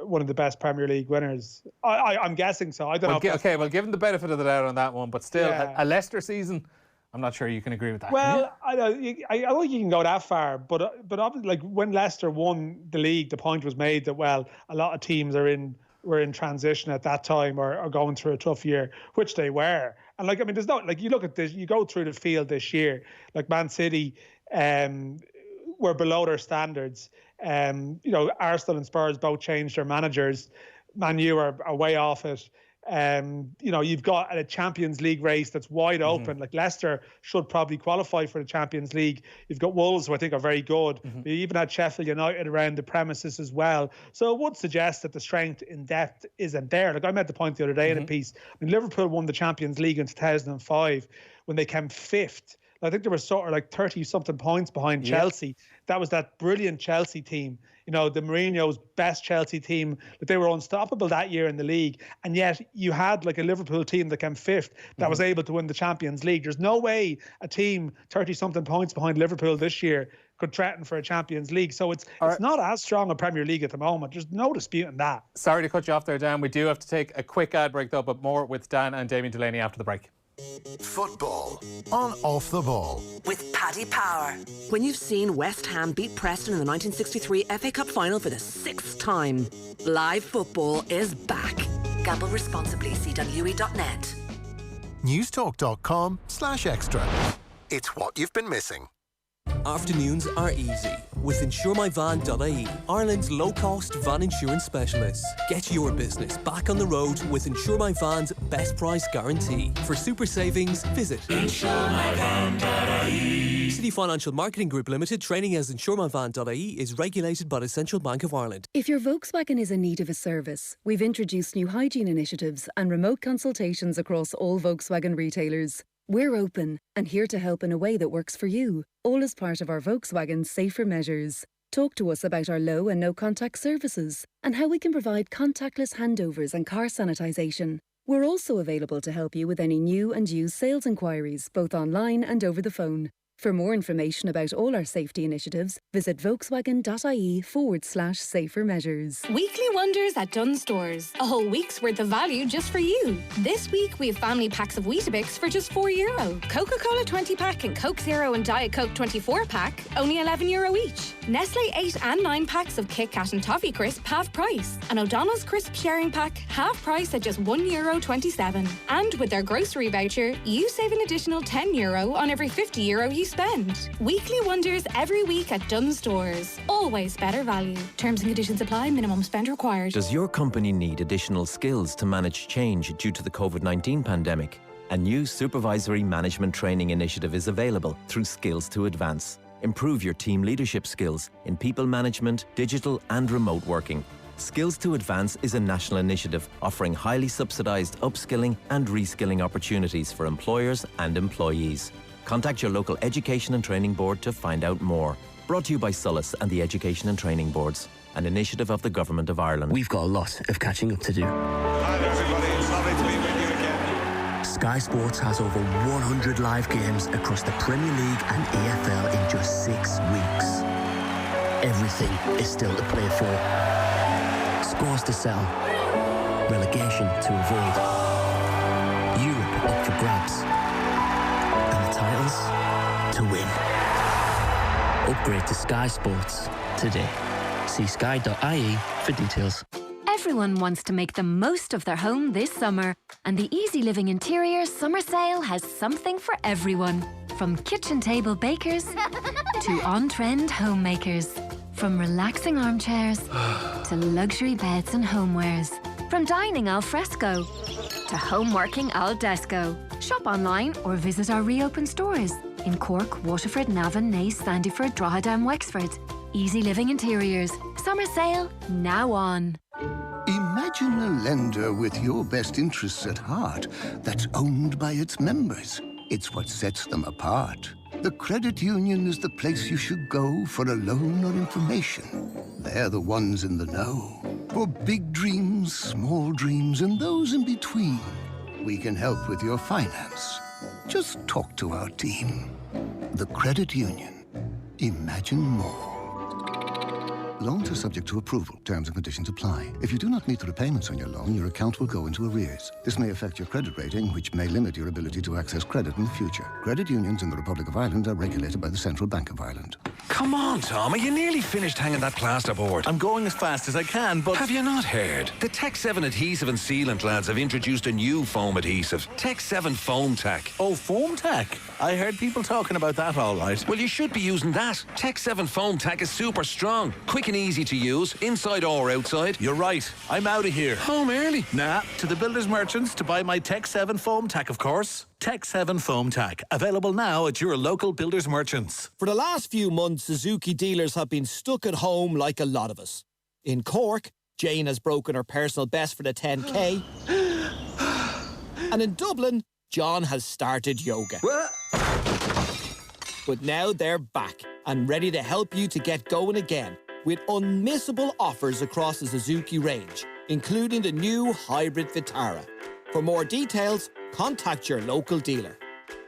one of the best Premier League winners? I'm guessing so. I don't know. Okay, well, give him the benefit of the doubt on that one, but still, a Leicester season, I'm not sure you can agree with that. Well, I don't think you can go that far, but obviously, like when Leicester won the league, the point was made that, well, a lot of teams were in transition at that time or going through a tough year, which they were. And like, I mean, there's no, like, you look at this, you go through the field this year, like Man City were below their standards. Arsenal and Spurs both changed their managers. Man U are way off it. You've got a Champions League race that's wide open. Like Leicester should probably qualify for the Champions League. You've got Wolves, who I think are very good. You even had Sheffield United around the premises as well. So it would suggest that the strength in depth isn't there. Like I made the point the other day in a piece. I mean, Liverpool won the Champions League in 2005 when they came 5th. I think they were sort of like 30-something points behind Chelsea. That was that brilliant Chelsea team. The Mourinho's best Chelsea team. That they were unstoppable that year in the league. And yet you had like a Liverpool team that came 5th that was able to win the Champions League. There's no way a team 30-something points behind Liverpool this year could threaten for a Champions League. So it's not as strong a Premier League at the moment. There's no disputing that. Sorry to cut you off there, Dan. We do have to take a quick ad break, though, but more with Dan and Damien Delaney after the break. Football on Off the Ball. With Paddy Power. When you've seen West Ham beat Preston in the 1963 FA Cup final for the 6th time, live football is back. Gamble responsibly. CWE.net. Newstalk.com/extra. It's what you've been missing. Afternoons are easy with InsureMyVan.ie, Ireland's low-cost van insurance specialist. Get your business back on the road with InsureMyVan's best price guarantee. For super savings, visit InsureMyVan.ie. City Financial Marketing Group Limited, trading as InsureMyVan.ie, is regulated by the Central Bank of Ireland. If your Volkswagen is in need of a service, we've introduced new hygiene initiatives and remote consultations across all Volkswagen retailers. We're open and here to help in a way that works for you, all as part of our Volkswagen Safer Measures. Talk to us about our low and no contact services and how we can provide contactless handovers and car sanitisation. We're also available to help you with any new and used sales inquiries, both online and over the phone. For more information about all our safety initiatives, visit volkswagen.ie/safer measures. Weekly wonders at Dunnes Stores. A whole week's worth of value just for you. This week we have family packs of Weetabix for just €4. Coca-Cola 20-pack and Coke Zero and Diet Coke 24-pack, only €11 each. Nestle 8 and 9 packs of Kit Kat and Toffee Crisp, half price. And O'Donnell's Crisp Sharing Pack, half price at just €1.27. And with their grocery voucher, you save an additional €10 on every €50 you spend. Weekly wonders every week at Dunnes Stores. Always better value. Terms and conditions apply. Minimum spend required. Does your company need additional skills to manage change due to the COVID-19 pandemic? A new supervisory management training initiative is available through Skills to Advance. Improve your team leadership skills in people management, digital and remote working. Skills to Advance is a national initiative offering highly subsidised upskilling and reskilling opportunities for employers and employees. Contact your local Education and Training Board to find out more. Brought to you by Sullace and the Education and Training Boards, an initiative of the Government of Ireland. We've got a lot of catching up to do. Hi everybody, it's lovely to be with you again. Sky Sports has over 100 live games across the Premier League and EFL in just 6 weeks. Everything is still to play for. Scores to sell. Relegation to avoid. Europe up for grabs. Titles to win. Upgrade to Sky Sports today. See sky.ie for details. Everyone wants to make the most of their home this summer, and the Easy Living Interiors Summer Sale has something for everyone. From kitchen table bakers to on-trend homemakers. From relaxing armchairs to luxury beds and homewares. From dining al fresco to home working al desco. Shop online or visit our reopened stores in Cork, Waterford, Navan, Naas, Sandyford, Drogheda and Wexford. Easy Living Interiors. Summer sale now on. Imagine a lender with your best interests at heart that's owned by its members. It's what sets them apart. The credit union is the place you should go for a loan or information. They're the ones in the know. For big dreams, small dreams, and those in between. We can help with your finance. Just talk to our team. The Credit Union. Imagine more. Loans are subject to approval. Terms and conditions apply. If you do not meet the repayments on your loan, your account will go into arrears. This may affect your credit rating, which may limit your ability to access credit in the future. Credit unions in the Republic of Ireland are regulated by the Central Bank of Ireland. Come on, Tom. Are you nearly finished hanging that plasterboard? I'm going as fast as I can, but... Have you not heard? The Tech 7 adhesive and sealant lads have introduced a new foam adhesive. Tech 7 Foam Tack. Oh, Foam Tack? I heard people talking about that, all right. Well, you should be using that. Tech 7 Foam Tack is super strong, quick and easy to use, inside or outside. You're right. I'm out of here. Home early. Nah, to the builders merchants to buy my Tech 7 Foam Tack, of course. Tech 7 Foam Tack, available now at your local builders merchants. For the last few months, Suzuki dealers have been stuck at home like a lot of us. In Cork, Jane has broken her personal best for the 10K. And in Dublin, John has started yoga. But now they're back and ready to help you to get going again with unmissable offers across the Suzuki range, including the new hybrid Vitara. For more details, contact your local dealer.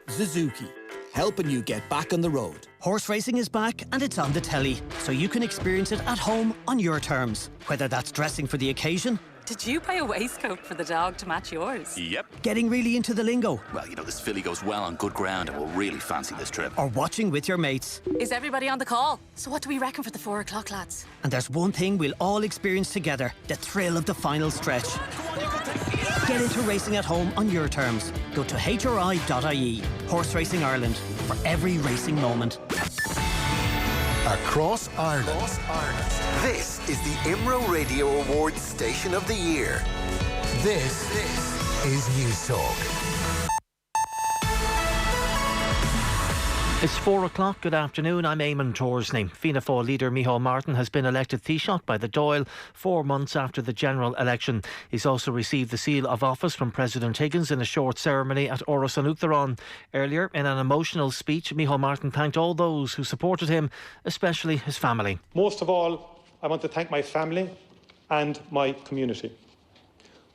Suzuki, helping you get back on the road. Horse racing is back and it's on the telly, so you can experience it at home on your terms. Whether that's dressing for the occasion... Did you buy a waistcoat for the dog to match yours? Yep. Getting really into the lingo. Well, you know, this filly goes well on good ground and will really fancy this trip. Or watching with your mates. Is everybody on the call? So what do we reckon for the 4 o'clock, lads? And there's one thing we'll all experience together, the thrill of the final stretch. Get into racing at home on your terms. Go to hri.ie. Horse Racing Ireland. For every racing moment. Across Ireland. This is the IMRO Radio Awards Station of the Year. This is News Talk. It's 4 o'clock. Good afternoon. I'm Eamon Torsney. Fianna Fáil leader Micheál Martin has been elected Taoiseach by the Dáil 4 months after the general election. He's also received the seal of office from President Higgins in a short ceremony at Áras an Uachtaráin. Earlier, in an emotional speech, Micheál Martin thanked all those who supported him, especially his family. Most of all, I want to thank my family and my community.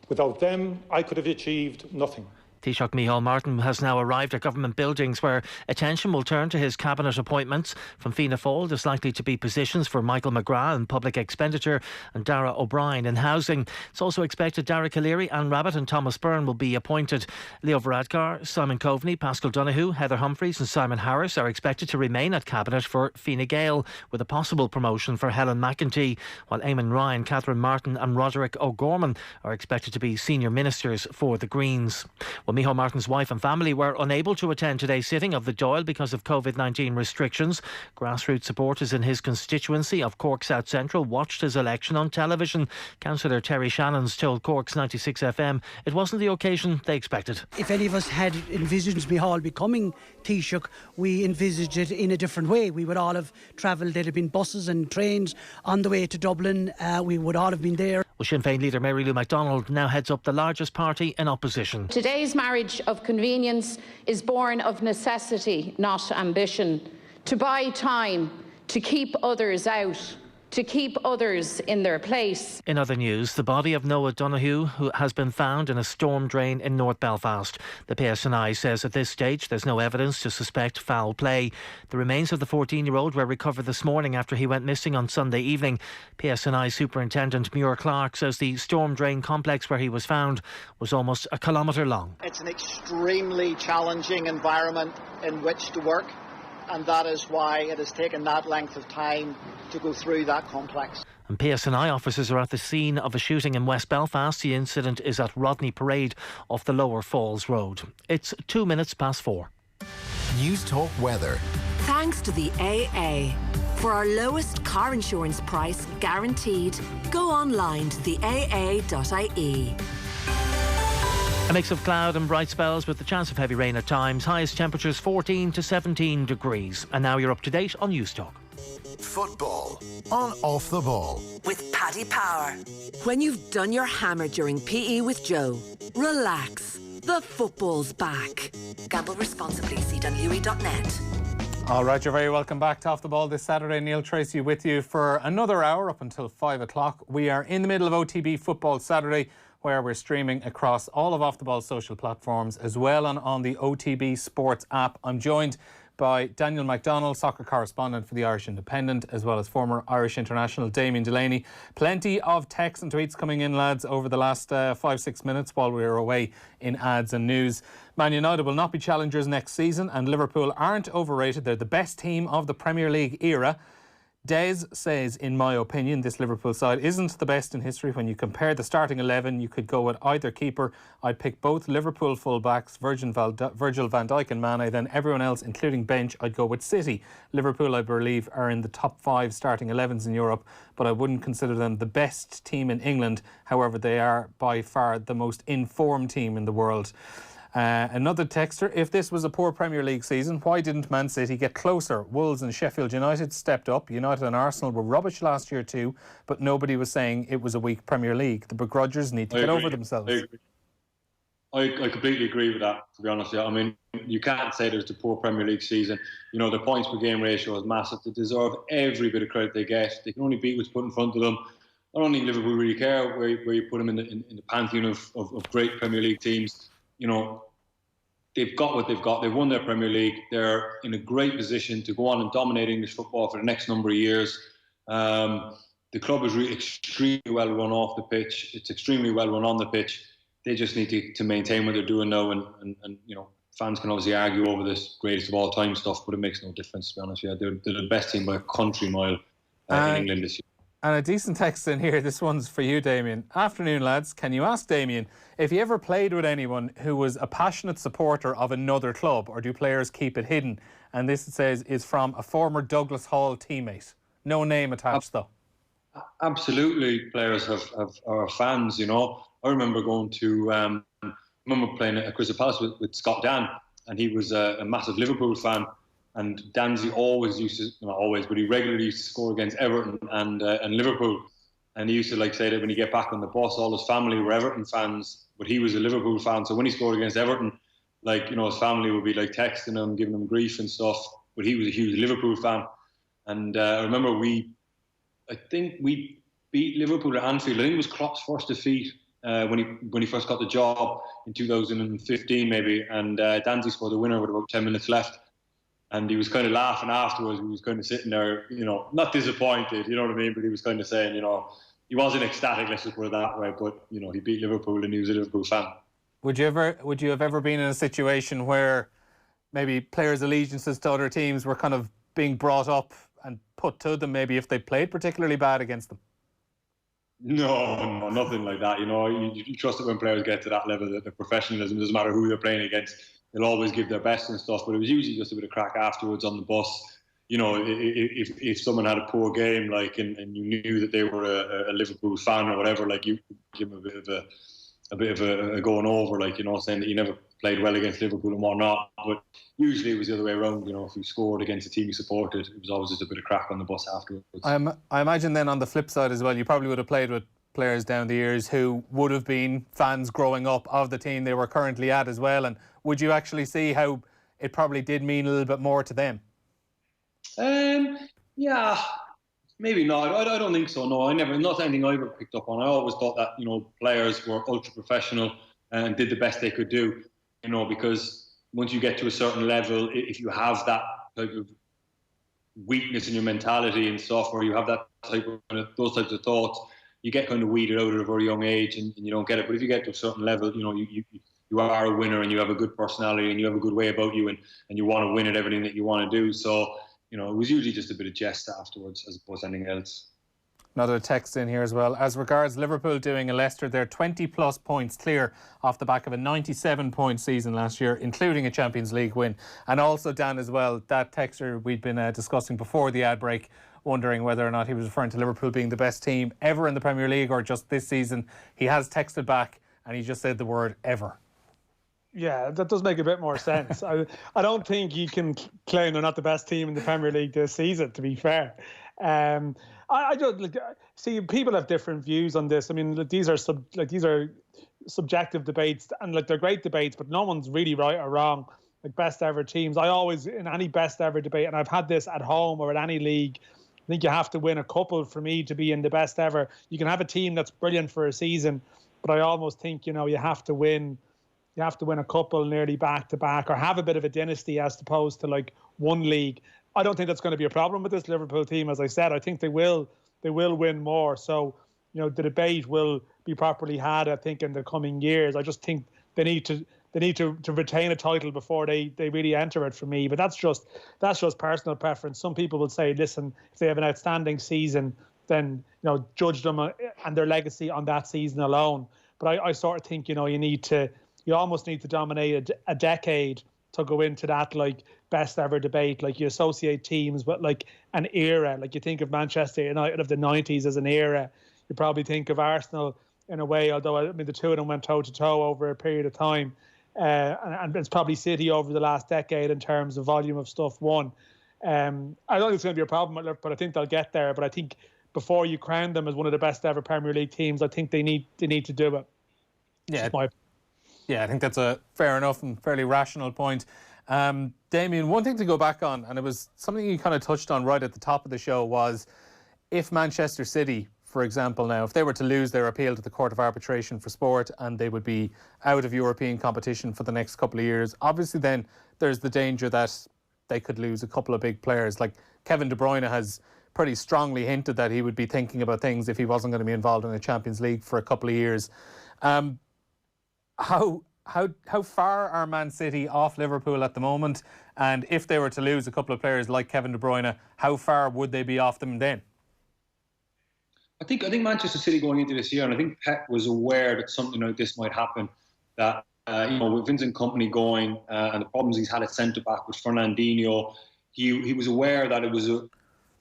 Without them, I could have achieved nothing. Taoiseach Micheál Martin has now arrived at government buildings where attention will turn to his cabinet appointments. From Fianna Fáil, there's likely to be positions for Michael McGrath in public expenditure and Dara O'Brien in housing. It's also expected Dara Calleary, Anne Rabbitte and Thomas Byrne will be appointed. Leo Varadkar, Simon Coveney, Pascal Donoghue, Heather Humphreys and Simon Harris are expected to remain at cabinet for Fine Gael, with a possible promotion for Helen McEntee, while Eamon Ryan, Catherine Martin and Roderick O'Gorman are expected to be senior ministers for the Greens. Well, Micheál Martin's wife and family were unable to attend today's sitting of the Dáil because of COVID-19 restrictions. Grassroots supporters in his constituency of Cork South Central watched his election on television. Councillor Terry Shannons told Cork's 96 FM it wasn't the occasion they expected. If any of us had envisaged Micheál becoming Taoiseach, we envisaged it in a different way. We would all have travelled. There'd have been buses and trains on the way to Dublin. We would all have been there. Well, Sinn Féin leader Mary Lou McDonald now heads up the largest party in opposition. Today's marriage of convenience is born of necessity, not ambition. To buy time, to keep others out, to keep others in their place. In other news, the body of Noah Donoghue who has been found in a storm drain in North Belfast. The PSNI says at this stage there's no evidence to suspect foul play. The remains of the 14-year-old were recovered this morning after he went missing on Sunday evening. PSNI Superintendent Muir Clark says the storm drain complex where he was found was almost a kilometre long. It's an extremely challenging environment in which to work, and that is why it has taken that length of time to go through that complex. And PSNI officers are at the scene of a shooting in West Belfast. The incident is at Rodney Parade off the Lower Falls Road. It's 2 minutes past 4. News Talk Weather. Thanks to the AA. For our lowest car insurance price guaranteed, go online to the aa.ie. A mix of cloud and bright spells with the chance of heavy rain at times. Highest temperatures 14 to 17 degrees. And now you're up to date on News Talk. Football on Off the Ball. With Paddy Power. When you've done your hammer during PE with Joe, relax. The football's back. Gamble responsibly. CWE.net. All right, you're very welcome back to Off the Ball this Saturday. Neil Treacy with you for another hour up until 5 o'clock. We are in the middle of OTB Football Saturday, where we're streaming across all of Off the Ball social platforms as well on the OTB Sports app. I'm joined by Daniel McDonnell, soccer correspondent for the Irish Independent, as well as former Irish international Damien Delaney. Plenty of texts and tweets coming in, lads, over the last 5-6 minutes while we were away in ads and news. Man United will not be challengers next season, and Liverpool aren't overrated. They're the best team of the Premier League era. Des says, in my opinion, this Liverpool side isn't the best in history. When you compare the starting 11, you could go with either keeper. I'd pick both Liverpool full-backs, Virgil van Dijk and Mane, then everyone else, including bench, I'd go with City. Liverpool, I believe, are in the top 5 starting 11s in Europe, but I wouldn't consider them the best team in England. However, they are by far the most informed team in the world. Another texter, if this was a poor Premier League season, why didn't Man City get closer? Wolves and Sheffield United stepped up. United and Arsenal were rubbish last year too, but nobody was saying it was a weak Premier League. The begrudgers need to get over themselves. I completely agree with that, to be honest. I mean, you can't say there's a poor Premier League season. You know, the points per game ratio is massive. They deserve every bit of credit they get. They can only beat what's put in front of them. I don't think Liverpool really care where you put them in the pantheon of great Premier League teams. You know, they've got what they've got. They've won their Premier League. They're in a great position to go on and dominate English football for the next number of years. The club is really extremely well run off the pitch. It's extremely well run on the pitch. They just need to maintain what they're doing now. And you know, fans can obviously argue over this greatest of all time stuff, but it makes no difference, to be honest. Yeah, they're the best team by a country mile in England this year. And a decent text in here. This one's for you, Damien. Afternoon, lads. Can you ask Damien if he ever played with anyone who was a passionate supporter of another club, or do players keep it hidden? And this, it says, is from a former Douglas Hall teammate. No name attached, though. Absolutely, players are fans. You know, I remember going to playing at Crystal Palace with Scott Dan, and he was a massive Liverpool fan. And Danzy always used to, not always, but he regularly used to score against Everton and Liverpool. And he used to say that when he get back on the bus, all his family were Everton fans, but he was a Liverpool fan. So when he scored against Everton, his family would be texting him, giving him grief and stuff. But he was a huge Liverpool fan. And I remember I think we beat Liverpool at Anfield. I think it was Klopp's first defeat when he first got the job in 2015 maybe. And Danzy scored the winner with about 10 minutes left. And he was kind of laughing afterwards. He was kind of sitting there, not disappointed, you know what I mean? But he was kind of saying, he wasn't ecstatic, let's just put it that way. But, he beat Liverpool and he was a Liverpool fan. Would you have ever been in a situation where maybe players' allegiances to other teams were kind of being brought up and put to them, maybe if they played particularly bad against them? No, nothing like that. You trust it when players get to that level, the professionalism, doesn't matter who they're playing against. They'll always give their best and stuff, but it was usually just a bit of crack afterwards on the bus. If someone had a poor game, and you knew that they were a Liverpool fan or whatever, you give them a bit of a going over, saying that you never played well against Liverpool and whatnot. But usually it was the other way around. If you scored against a team you supported, it was always just a bit of crack on the bus afterwards. I imagine then on the flip side as well, you probably would have played with players down the years who would have been fans growing up of the team they were currently at as well. And would you actually see how it probably did mean a little bit more to them? Yeah, maybe not. I don't think so. No, not anything I ever picked up on. I always thought that, players were ultra professional and did the best they could do, because once you get to a certain level, if you have that type of weakness in your mentality and stuff, or you have that those types of thoughts, you get kind of weeded out at a very young age and you don't get it. But if you get to a certain level, you are a winner and you have a good personality and you have a good way about you and you want to win at everything that you want to do. So, it was usually just a bit of jest afterwards as opposed to anything else. Another text in here as well. As regards Liverpool doing a Leicester, they're 20-plus points clear off the back of a 97-point season last year, including a Champions League win. And also, Dan, as well, that texter we'd been discussing before the ad break, wondering whether or not he was referring to Liverpool being the best team ever in the Premier League or just this season. He has texted back and he just said the word ever. Yeah, that does make a bit more sense. I don't think you can claim they're not the best team in the Premier League this season, to be fair. I just see people have different views on this. I mean, these are subjective debates, and they're great debates, but no one's really right or wrong. Best ever teams. I always, in any best ever debate, and I've had this at home or at any league, I think you have to win a couple for me to be in the best ever. You can have a team that's brilliant for a season, but I almost think, you have to win. You have to win a couple nearly back to back, or have a bit of a dynasty as opposed to one league. I don't think that's going to be a problem with this Liverpool team. As I said, I think they will win more. So, the debate will be properly had, I think, in the coming years. I just think they need to retain a title before they really enter it for me. But that's just personal preference. Some people will say, listen, if they have an outstanding season, then judge them and their legacy on that season alone. But I sort of think you almost need to dominate a decade to go into that best ever debate. You associate teams with an era. You think of Manchester United of the 90s as an era. You probably think of Arsenal in a way, although the two of them went toe to toe over a period of time. And it's probably City over the last decade in terms of volume of stuff won. I don't think it's going to be a problem with Liverpool, but I think they'll get there. But I think before you crown them as one of the best ever Premier League teams, I think they need to do it. Yeah, I think that's a fair enough and fairly rational point. Damien, one thing to go back on, and it was something you kind of touched on right at the top of the show, was if Manchester City for example, now, if they were to lose their appeal to the Court of Arbitration for Sport and they would be out of European competition for the next couple of years, obviously then there's the danger that they could lose a couple of big players. Like Kevin De Bruyne has pretty strongly hinted that he would be thinking about things if he wasn't going to be involved in the Champions League for a couple of years. How far are Man City off Liverpool at the moment? And if they were to lose a couple of players like Kevin De Bruyne, how far would they be off them then? I think Manchester City going into this year, and I think Pep was aware that something like this might happen, that with Vincent Kompany going and the problems he's had at centre-back with Fernandinho, he was aware that it was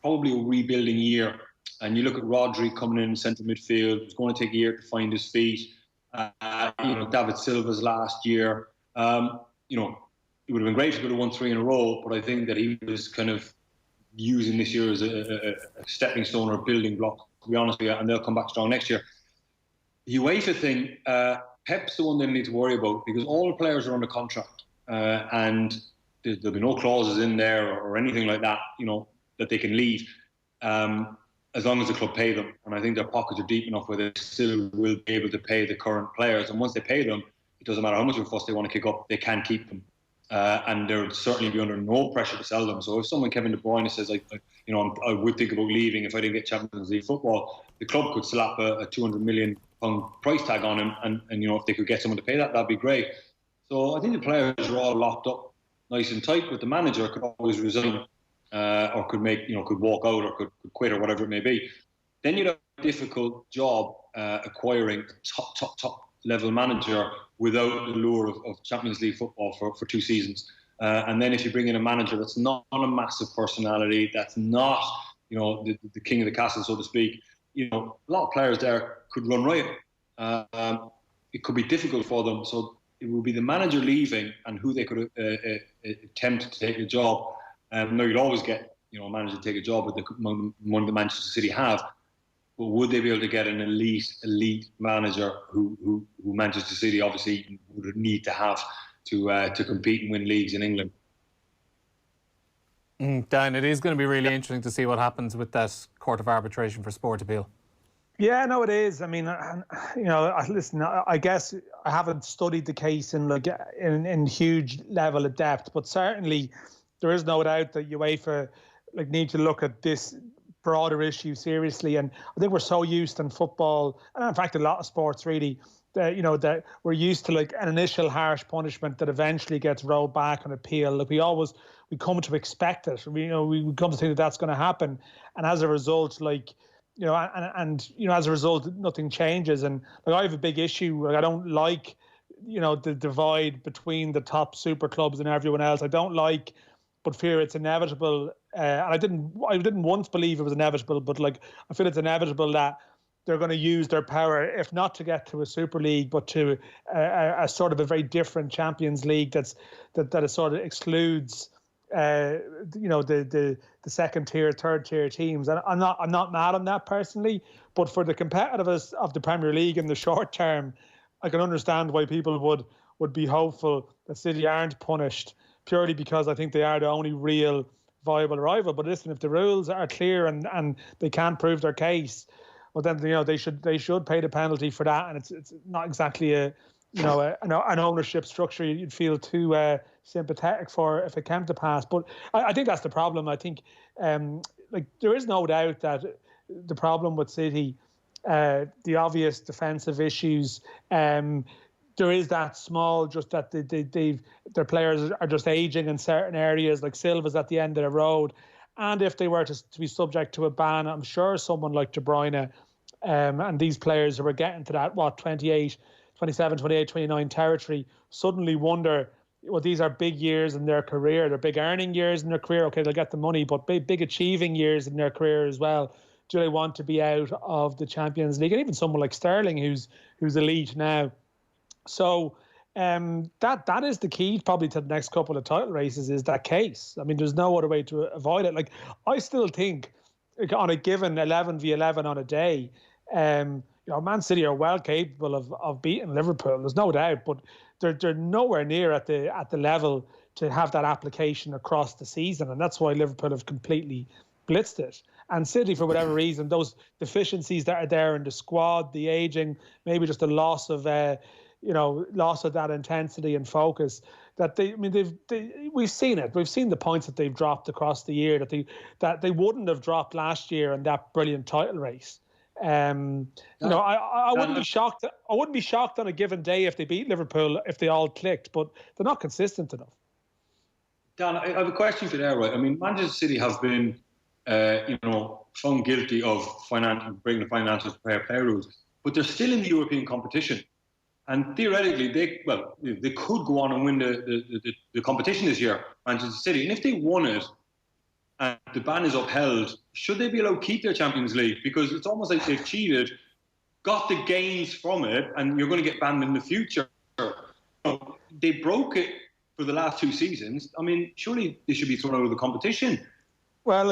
probably a rebuilding year. And you look at Rodri coming in centre midfield, it was going to take a year to find his feet. David Silva's last year, it would have been great if he could have won 3 in a row, but I think that he was kind of using this year as a stepping stone or a building block, to be honest with you, and they'll come back strong next year. The UEFA thing, Pep's the one they need to worry about, because all the players are under contract, and there'll be no clauses in there or anything like that, that they can leave, as long as the club pay them. And I think their pockets are deep enough where they still will be able to pay the current players. And once they pay them, it doesn't matter how much of a fuss they want to kick up, they can keep them. And they would certainly be under no pressure to sell them. So if someone, Kevin De Bruyne, says, I would think about leaving if I didn't get Champions League football, the club could slap a £200 million price tag on him. And if they could get someone to pay that, that'd be great. So I think the players are all locked up nice and tight, but the manager could always resign or could walk out or could quit or whatever it may be. Then you'd have a difficult job acquiring a top level manager without the lure of Champions League football for 2 seasons. And then if you bring in a manager that's not a massive personality, that's not, the king of the castle, so to speak, a lot of players there could run riot. It could be difficult for them. So it will be the manager leaving and who they could attempt to take the job. No, you'd always get, a manager to take a job with the money that Manchester City have. But would they be able to get an elite manager who Manchester City obviously would need to have to compete and win leagues in England? Dan, it is going to be really interesting to see what happens with that Court of Arbitration for Sport appeal. Yeah, no, it is. I mean, listen, I guess I haven't studied the case in huge level of depth, but certainly there is no doubt that UEFA need to look at this broader issue seriously. And I think we're so used in football, and in fact a lot of sports really, that we're used to an initial harsh punishment that eventually gets rolled back on appeal. We come to expect it. We come to think that that's going to happen, and as a result, as a result, nothing changes. And I have a big issue. I don't like, the divide between the top super clubs and everyone else. I don't like, but fear it's inevitable. And I didn't once believe it was inevitable, but I feel it's inevitable that they're going to use their power, if not to get to a Super League, but to a sort of a very different Champions League that sort of excludes the second tier, third tier teams. And I'm not mad on that personally, but for the competitiveness of the Premier League in the short term, I can understand why people would be hopeful that City aren't punished, purely because I think they are the only real viable rival. But listen, if the rules are clear and they can't prove their case, well then they should pay the penalty for that. And it's not exactly an ownership structure you'd feel too sympathetic for if it came to pass. But I think that's the problem. I think there is no doubt that the problem with City, the obvious defensive issues, there is that small, just that their players are just aging in certain areas, like Silva's at the end of the road. And if they were to be subject to a ban, I'm sure someone like De Bruyne and these players who are getting to that, 27, 28, 29 territory, suddenly wonder, well, these are big years in their career. They're big earning years in their career. Okay, they'll get the money, but big achieving years in their career as well. Do they want to be out of the Champions League? And even someone like Sterling, who's elite now. So that is the key probably to the next couple of title races, is that case. I mean, there's no other way to avoid it. I still think on a given 11v11 on a day, Man City are well capable of beating Liverpool. There's no doubt, but they're nowhere near at the level to have that application across the season, and that's why Liverpool have completely blitzed it. And City, for whatever reason, those deficiencies that are there in the squad, the ageing, maybe just a loss of that intensity and focus. That we've seen it. We've seen the points that they've dropped across the year that they wouldn't have dropped last year in that brilliant title race. I wouldn't be shocked. I wouldn't be shocked on a given day if they beat Liverpool if they all clicked, but they're not consistent enough. Dan, I have a question for you there, right? I mean, Manchester City have been, found guilty of breaking the financial fair play rules, but they're still in the European competition, and theoretically, they could go on and win the competition this year, Manchester City, and if they won it, and the ban is upheld, should they be allowed to keep their Champions League? Because it's almost like they've cheated, got the gains from it, and you're going to get banned in the future. They broke it for the last 2 seasons. I mean, surely they should be thrown out of the competition. Well,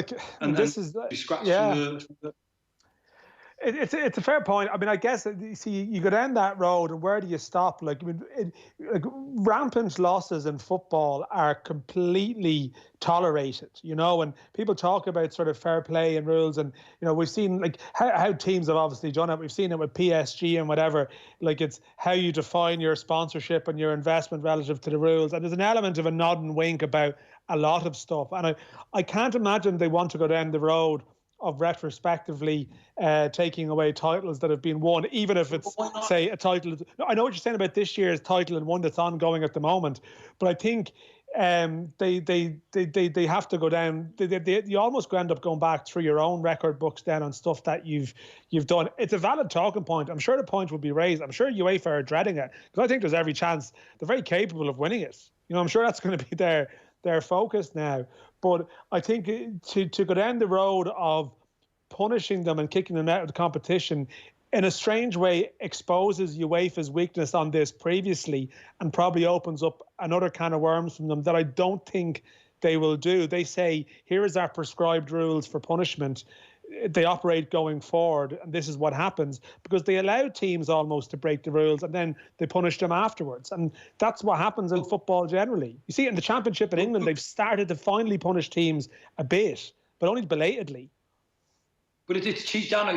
It's a fair point. I mean, I guess you go down that road, and where do you stop? Rampant losses in football are completely tolerated, and people talk about sort of fair play and rules, and we've seen how teams have obviously done it. We've seen it with PSG and whatever. It's how you define your sponsorship and your investment relative to the rules, and there's an element of a nod and wink about a lot of stuff. And I can't imagine they want to go down the road of retrospectively taking away titles that have been won, even if it's, say, a title. I know what you're saying about this year's title and one that's ongoing at the moment, but I think they have to go down. You almost end up going back through your own record books then on stuff that you've done. It's a valid talking point. I'm sure the point will be raised. I'm sure UEFA are dreading it, because I think there's every chance they're very capable of winning it. I'm sure that's going to be their focus now. But I think to go down the road of punishing them and kicking them out of the competition in a strange way exposes UEFA's weakness on this previously, and probably opens up another can of worms from them that I don't think they will do. They say, here is our prescribed rules for punishment. They operate going forward, and this is what happens, because they allow teams almost to break the rules and then they punish them afterwards. And that's what happens in football generally. You see it in the Championship in England, they've started to finally punish teams a bit, but only belatedly. But it's cheating,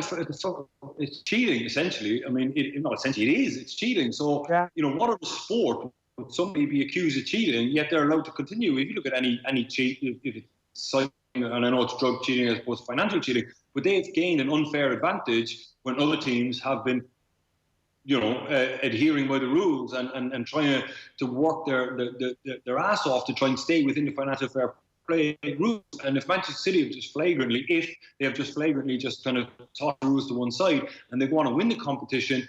essentially. I mean, it's cheating. So, what other sport would somebody be accused of cheating, yet they're allowed to continue? If you look at any cheat, if it's cycling, and I know it's drug cheating as opposed to financial cheating, but they've gained an unfair advantage when other teams have been, adhering by the rules and trying to work their ass off to try and stay within the financial fair play rules. And if Manchester City have just flagrantly just kind of tossed the rules to one side and they go on and win the competition,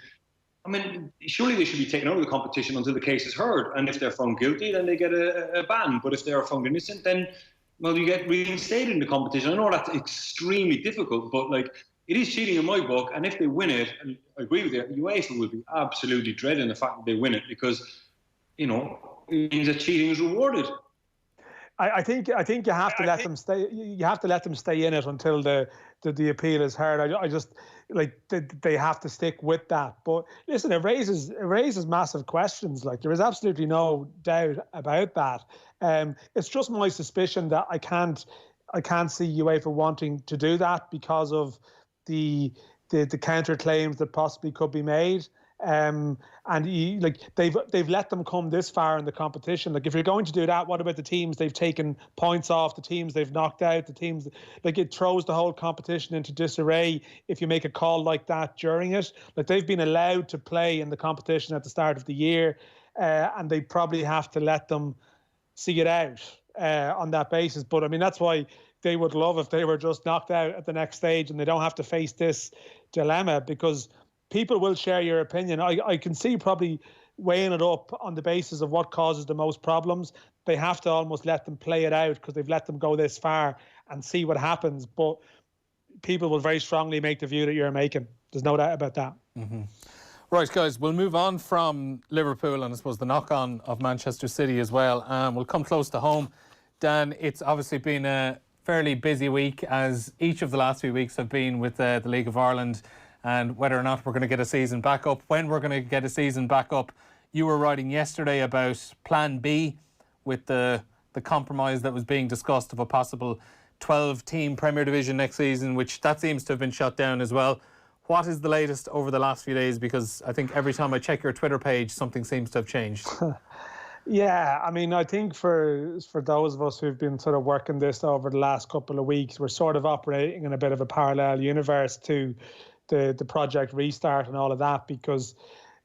I mean, surely they should be taken out of the competition until the case is heard. And if they're found guilty, then they get a ban. But if they are found innocent, then you get reinstated in the competition. I know that's extremely difficult, but it is cheating in my book. And if they win it, and I agree with you, UEFA will be absolutely dreading the fact that they win it, because it means that cheating is rewarded. I think you have to let them stay. You have to let them stay in it until the appeal is heard. I just they have to stick with that. But listen, it raises massive questions. There is absolutely no doubt about that. It's just my suspicion that I can't see UEFA wanting to do that because of the counterclaims that possibly could be made. And they've let them come this far in the competition. If you're going to do that, what about the teams they've taken points off, the teams they've knocked out, the teams it throws the whole competition into disarray if you make a call like that during it. They've been allowed to play in the competition at the start of the year, and they probably have to let them see it out on that basis. But I mean, that's why they would love if they were just knocked out at the next stage and they don't have to face this dilemma, because people will share your opinion. I can see probably weighing it up on the basis of what causes the most problems. They have to almost let them play it out because they've let them go this far and see what happens. But people will very strongly make the view that you're making. There's no doubt about that. Mm-hmm. Right, guys, we'll move on from Liverpool and I suppose the knock-on of Manchester City as well. We'll come close to home. Dan, it's obviously been a fairly busy week, as each of the last few weeks have been with the League of Ireland, and whether or not we're going to get a season back up, when we're going to get a season back up. You were writing yesterday about Plan B with the compromise that was being discussed of a possible 12-team Premier Division next season, which that seems to have been shut down as well. What is the latest over the last few days? Because I think every time I check your Twitter page, something seems to have changed. Yeah, I mean, I think for those of us who've been sort of working this over the last couple of weeks, we're sort of operating in a bit of a parallel universe to the Project Restart and all of that, because,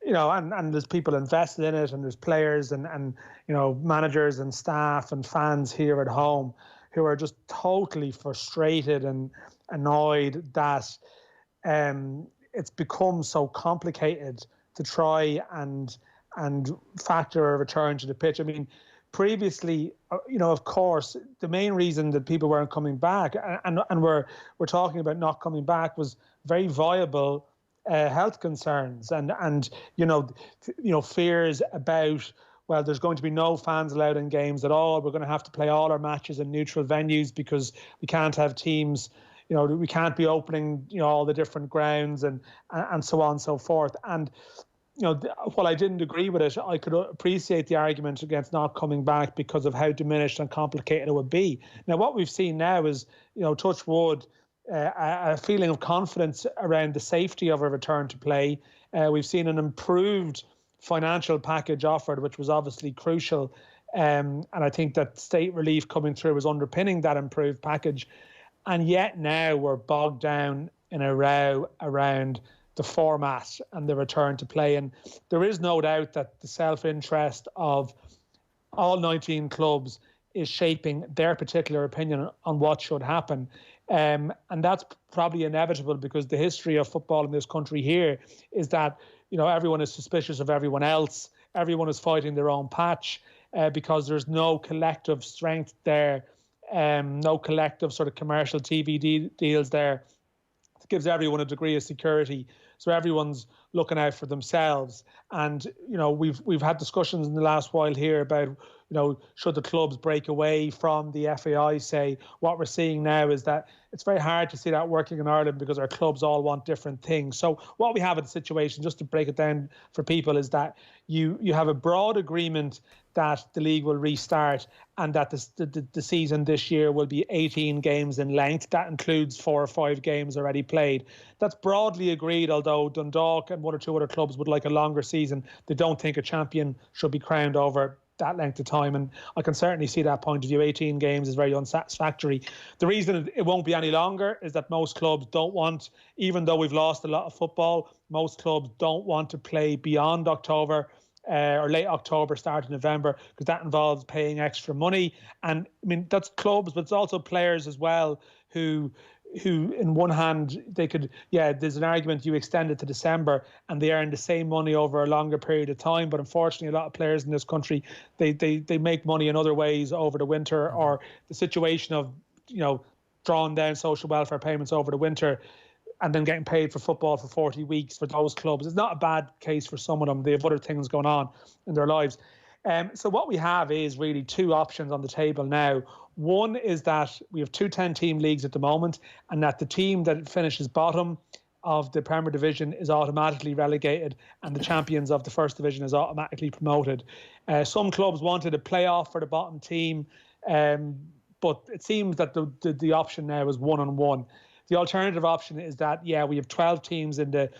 you know, and there's people invested in it, and there's players and you know, managers and staff and fans here at home who are just totally frustrated and annoyed that it's become so complicated to try and factor a return to the pitch. I mean, previously, you know, of course, the main reason that people weren't coming back, and we're talking about not coming back, was very viable health concerns and you know fears about, well, there's going to be no fans allowed in games at all. We're going to have to play all our matches in neutral venues because we can't have teams. You know, we can't be opening, you know, all the different grounds and so on and so forth. And, you know, while I didn't agree with it, I could appreciate the argument against not coming back because of how diminished and complicated it would be. Now, what we've seen now is, you know, touch wood, a feeling of confidence around the safety of a return to play. We've seen an improved financial package offered, which was obviously crucial. And I think that state relief coming through is underpinning that improved package. And yet now we're bogged down in a row around the format and the return to play. And there is no doubt that the self-interest of all 19 clubs is shaping their particular opinion on what should happen. And that's probably inevitable, because the history of football in this country here is that, you know, everyone is suspicious of everyone else. Everyone is fighting their own patch because there's no collective strength there. No collective sort of commercial TV deals there. It gives everyone a degree of security, so everyone's looking out for themselves. And, you know, we've had discussions in the last while here about, you know, should the clubs break away from the FAI, say. What we're seeing now is that it's very hard to see that working in Ireland because our clubs all want different things. So what we have in the situation, just to break it down for people, is that you have a broad agreement that the league will restart and that the season this year will be 18 games in length. That includes 4 or 5 games already played. That's broadly agreed, although Dundalk and 1 or 2 other clubs would like a longer season. They don't think a champion should be crowned over that length of time, and I can certainly see that point of view. 18 games is very unsatisfactory. The reason it won't be any longer is that most clubs don't want, even though we've lost a lot of football, most clubs don't want to play beyond October or late October, start of November, because that involves paying extra money. And I mean, that's clubs, but it's also players as well who in one hand, they could, there's an argument you extend it to December and they earn the same money over a longer period of time. But unfortunately, a lot of players in this country, they make money in other ways over the winter, or the situation of, you know, drawing down social welfare payments over the winter and then getting paid for football for 40 weeks for those clubs. It's not a bad case for some of them. They have other things going on in their lives. So what we have is really 2 options on the table now. One is that we have 2 10-team leagues at the moment, and that the team that finishes bottom of the Premier Division is automatically relegated, and the champions of the First Division is automatically promoted. Some clubs wanted a playoff for the bottom team, but it seems that the option now is 1-on-1. The alternative option is that, we have 12 teams in the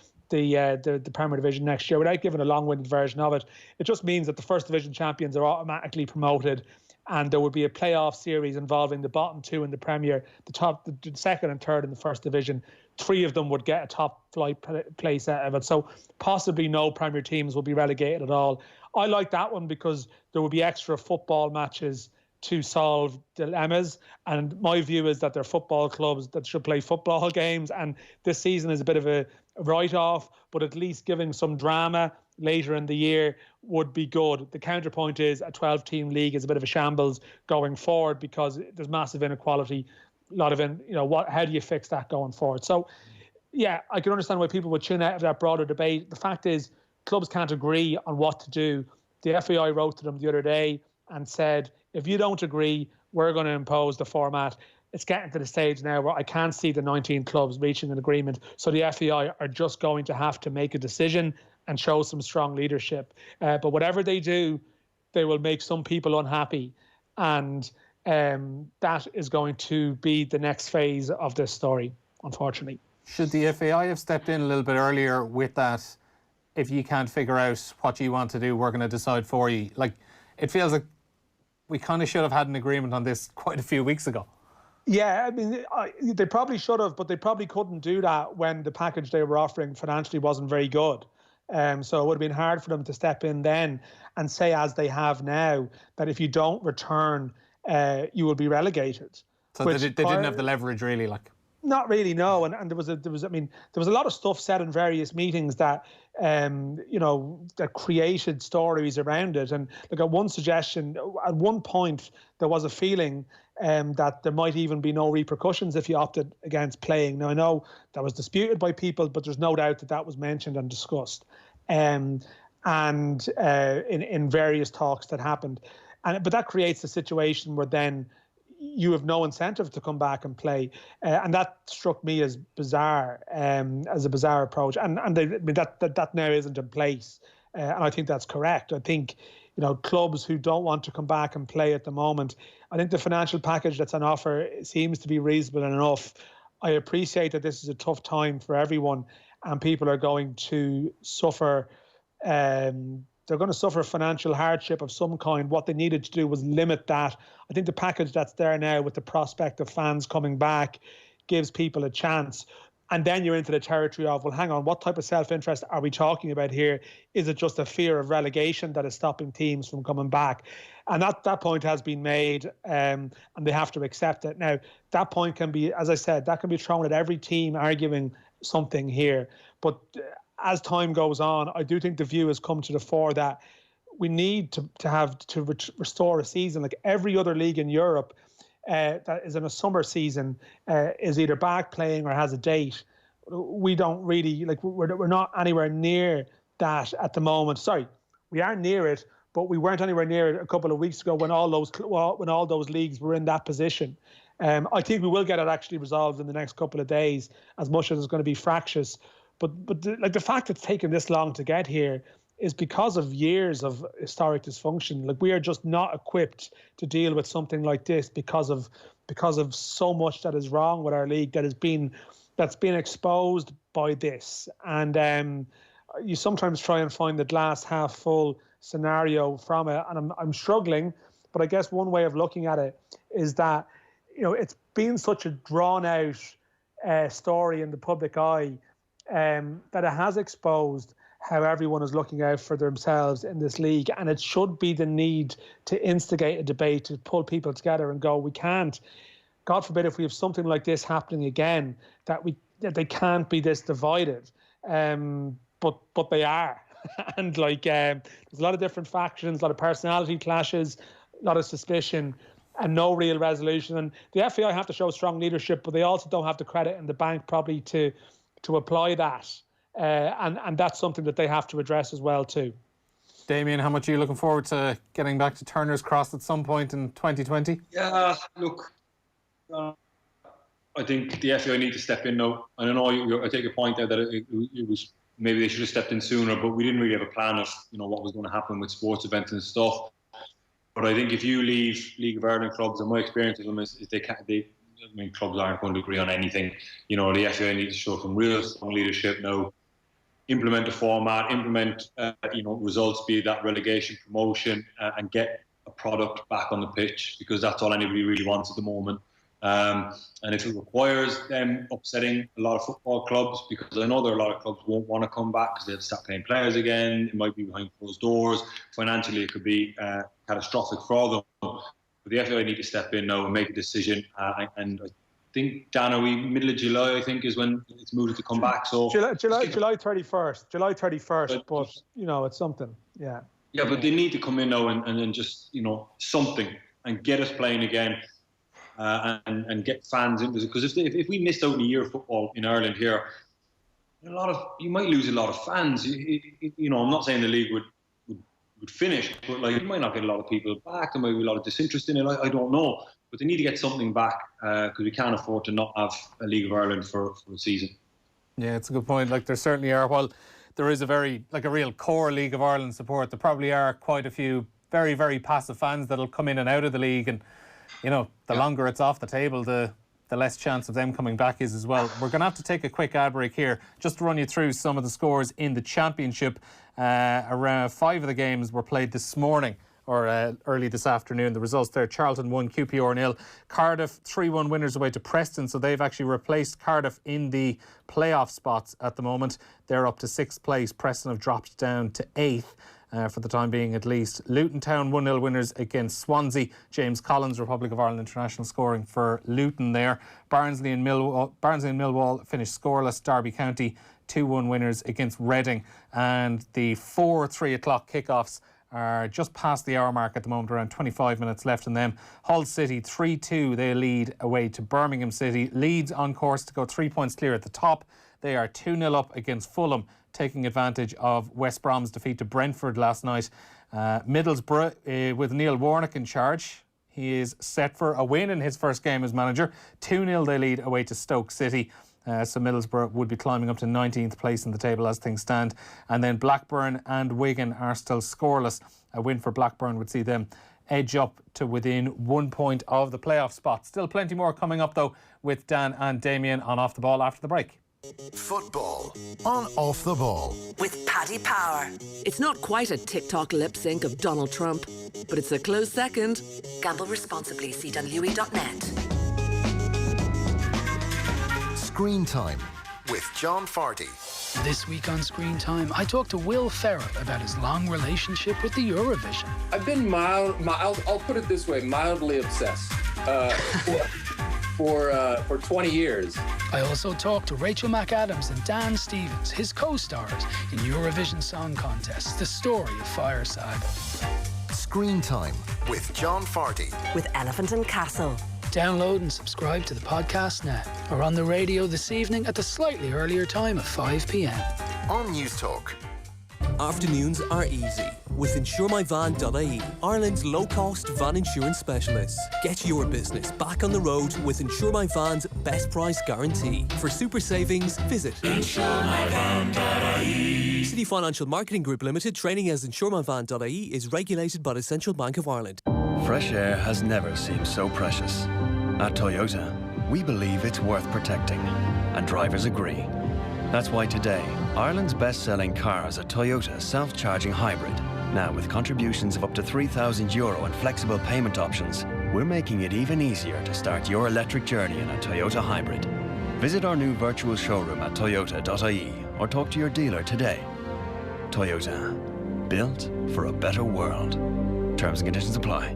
Premier Division next year. Without giving a long-winded version of it, it just means that the First Division champions are automatically promoted, and there would be a playoff series involving the bottom 2 in the Premier, the second and third in the First Division. 3 of them would get a top flight place out of it. So possibly no Premier teams will be relegated at all. I like that one because there will be extra football matches to solve dilemmas, and my view is that they're football clubs that should play football games, and this season is a bit of a write-off, but at least giving some drama later in the year would be good. The counterpoint is a 12-team league is a bit of a shambles going forward because there's massive inequality. A lot of how do you fix that going forward? So I can understand why people would tune out of that broader debate. The fact is, clubs can't agree on what to do. The FAI wrote to them the other day and said, if you don't agree, we're going to impose the format. It's getting to the stage now where I can't see the 19 clubs reaching an agreement. So the FAI are just going to have to make a decision and show some strong leadership. But whatever they do, they will make some people unhappy. And that is going to be the next phase of this story, unfortunately. Should the FAI have stepped in a little bit earlier with that? If you can't figure out what you want to do, we're going to decide for you. Like, it feels like we kind of should have had an agreement on this quite a few weeks ago. Yeah, I mean, they probably should have, but they probably couldn't do that when the package they were offering financially wasn't very good. So it would have been hard for them to step in then and say, as they have now, that if you don't return, you will be relegated. So they didn't have the leverage, really, like. Not really, no. And there was a lot of stuff said in various meetings that that created stories around it. And like at one point there was a feeling that there might even be no repercussions if you opted against playing. Now I know that was disputed by people, but there's no doubt that was mentioned and discussed, and in various talks that happened. But that creates a situation where then you have no incentive to come back and play, and that struck me as bizarre, as a bizarre approach. And that now isn't in place, and I think that's correct. I think clubs who don't want to come back and play at the moment, I think the financial package that's on offer seems to be reasonable enough. I appreciate that this is a tough time for everyone, and people are going to suffer. They're going to suffer financial hardship of some kind. What they needed to do was limit that. I think the package that's there now with the prospect of fans coming back gives people a chance. And then you're into the territory of, well, hang on, what type of self-interest are we talking about here? Is it just a fear of relegation that is stopping teams from coming back? And that point has been made, and they have to accept it. Now, that point can be, as I said, that can be thrown at every team arguing something here. But as time goes on, I do think the view has come to the fore that we need to restore a season. Like every other league in Europe that is in a summer season is either back playing or has a date. We don't really, we're not anywhere near that at the moment. Sorry, we are near it, but we weren't anywhere near it a couple of weeks ago when all those leagues were in that position. I think we will get it actually resolved in the next couple of days, as much as it's going to be fractious. But the fact it's taken this long to get here is because of years of historic dysfunction. Like, we are just not equipped to deal with something like this because of so much that is wrong with our league that's been exposed by this. And you sometimes try and find the glass half full scenario from it, and I'm struggling. But I guess one way of looking at it is that it's been such a drawn out story in the public eye. That it has exposed how everyone is looking out for themselves in this league, and it should be the need to instigate a debate, to pull people together and go, we can't, God forbid, if we have something like this happening again, that they can't be this divided, but they are. And there's a lot of different factions, a lot of personality clashes, a lot of suspicion, and no real resolution. And the FAI have to show strong leadership, but they also don't have the credit in the bank probably to apply that, and that's something that they have to address as well too. Damien, how much are you looking forward to getting back to Turner's Cross at some point in 2020? Yeah, look, I think the FAI need to step in now. I don't know, I take your point there that it was maybe they should have stepped in sooner, but we didn't really have a plan of what was going to happen with sports events and stuff. But I think if you leave League of Ireland clubs, and my experience with them is clubs aren't going to agree on anything. The FAI needs to show some real strong leadership now, implement a format, implement results, be that relegation, promotion, and get a product back on the pitch, because that's all anybody really wants at the moment. And if it requires them upsetting a lot of football clubs, because I know there are a lot of clubs who won't want to come back because they have to start paying players again, it might be behind closed doors, financially it could be catastrophic for them. The FAI need to step in now and make a decision, and I think, Dan, are we middle of July? I think is when it's moved to come back. So July 31st. But it's something. Yeah. Yeah, but they need to come in now and just something and get us playing again, and get fans into it. Because if we missed out on a year of football in Ireland here, you might lose a lot of fans. I'm not saying the league would finish, but you might not get a lot of people back. There might be a lot of disinterest in it. I don't know, but they need to get something back, because we can't afford to not have a League of Ireland for a season. Yeah, it's a good point. There certainly are. While there is a real core League of Ireland support, there probably are quite a few very, very passive fans that'll come in and out of the league, and the longer it's off the table, the less chance of them coming back is as well. We're going to have to take a quick ad break here just to run you through some of the scores in the Championship. Around 5 of the games were played this morning or early this afternoon. The results there: Charlton 1, QPR 0. Cardiff 3-1 winners away to Preston, so they've actually replaced Cardiff in the playoff spots at the moment. They're up to 6th place. Preston have dropped down to 8th. For the time being at least. Luton Town 1-0 winners against Swansea. James Collins, Republic of Ireland international, scoring for Luton there. Barnsley and Millwall finished scoreless. Derby County 2-1 winners against Reading. And the 4 3 o'clock kickoffs are just past the hour mark at the moment, around 25 minutes left in them. Hull City 3-2, they lead away to Birmingham City. Leeds on course to go 3 points clear at the top. They are 2-0 up against Fulham, taking advantage of West Brom's defeat to Brentford last night. Middlesbrough, with Neil Warnock in charge, he is set for a win in his first game as manager. 2-0 they lead away to Stoke City. So Middlesbrough would be climbing up to 19th place in the table as things stand. And then Blackburn and Wigan are still scoreless. A win for Blackburn would see them edge up to within 1 point of the playoff spot. Still plenty more coming up though with Dan and Damien on Off the Ball after the break. Football on Off the Ball with Paddy Power. It's not quite a TikTok lip sync of Donald Trump, but it's a close second. Gamble responsibly. CWE.net. Screen Time with John Farty. This week on Screen Time, I talked to Will Ferrell about his long relationship with the Eurovision. I've been I'll put it this way, mildly obsessed. For 20 years. I also talked to Rachel McAdams and Dan Stevens, his co-stars in Eurovision Song Contest, The Story of Fireside. Screen Time with John Farty. With Elephant and Castle. Download and subscribe to the podcast now, or on the radio this evening at the slightly earlier time of 5 p.m. On News Talk. Afternoons are easy with InsureMyVan.ie, Ireland's low-cost van insurance specialist. Get your business back on the road with Insure My Van's best price guarantee. For super savings, visit InsureMyVan.ie. City Financial Marketing Group Limited, trading as InsureMyVan.ie, is regulated by the Central Bank of Ireland. Fresh air has never seemed so precious. At Toyota, we believe it's worth protecting, and drivers agree. That's why today, Ireland's best-selling car is a Toyota self-charging hybrid. Now, with contributions of up to €3,000 and flexible payment options, we're making it even easier to start your electric journey in a Toyota hybrid. Visit our new virtual showroom at toyota.ie or talk to your dealer today. Toyota, built for a better world. Terms and conditions apply.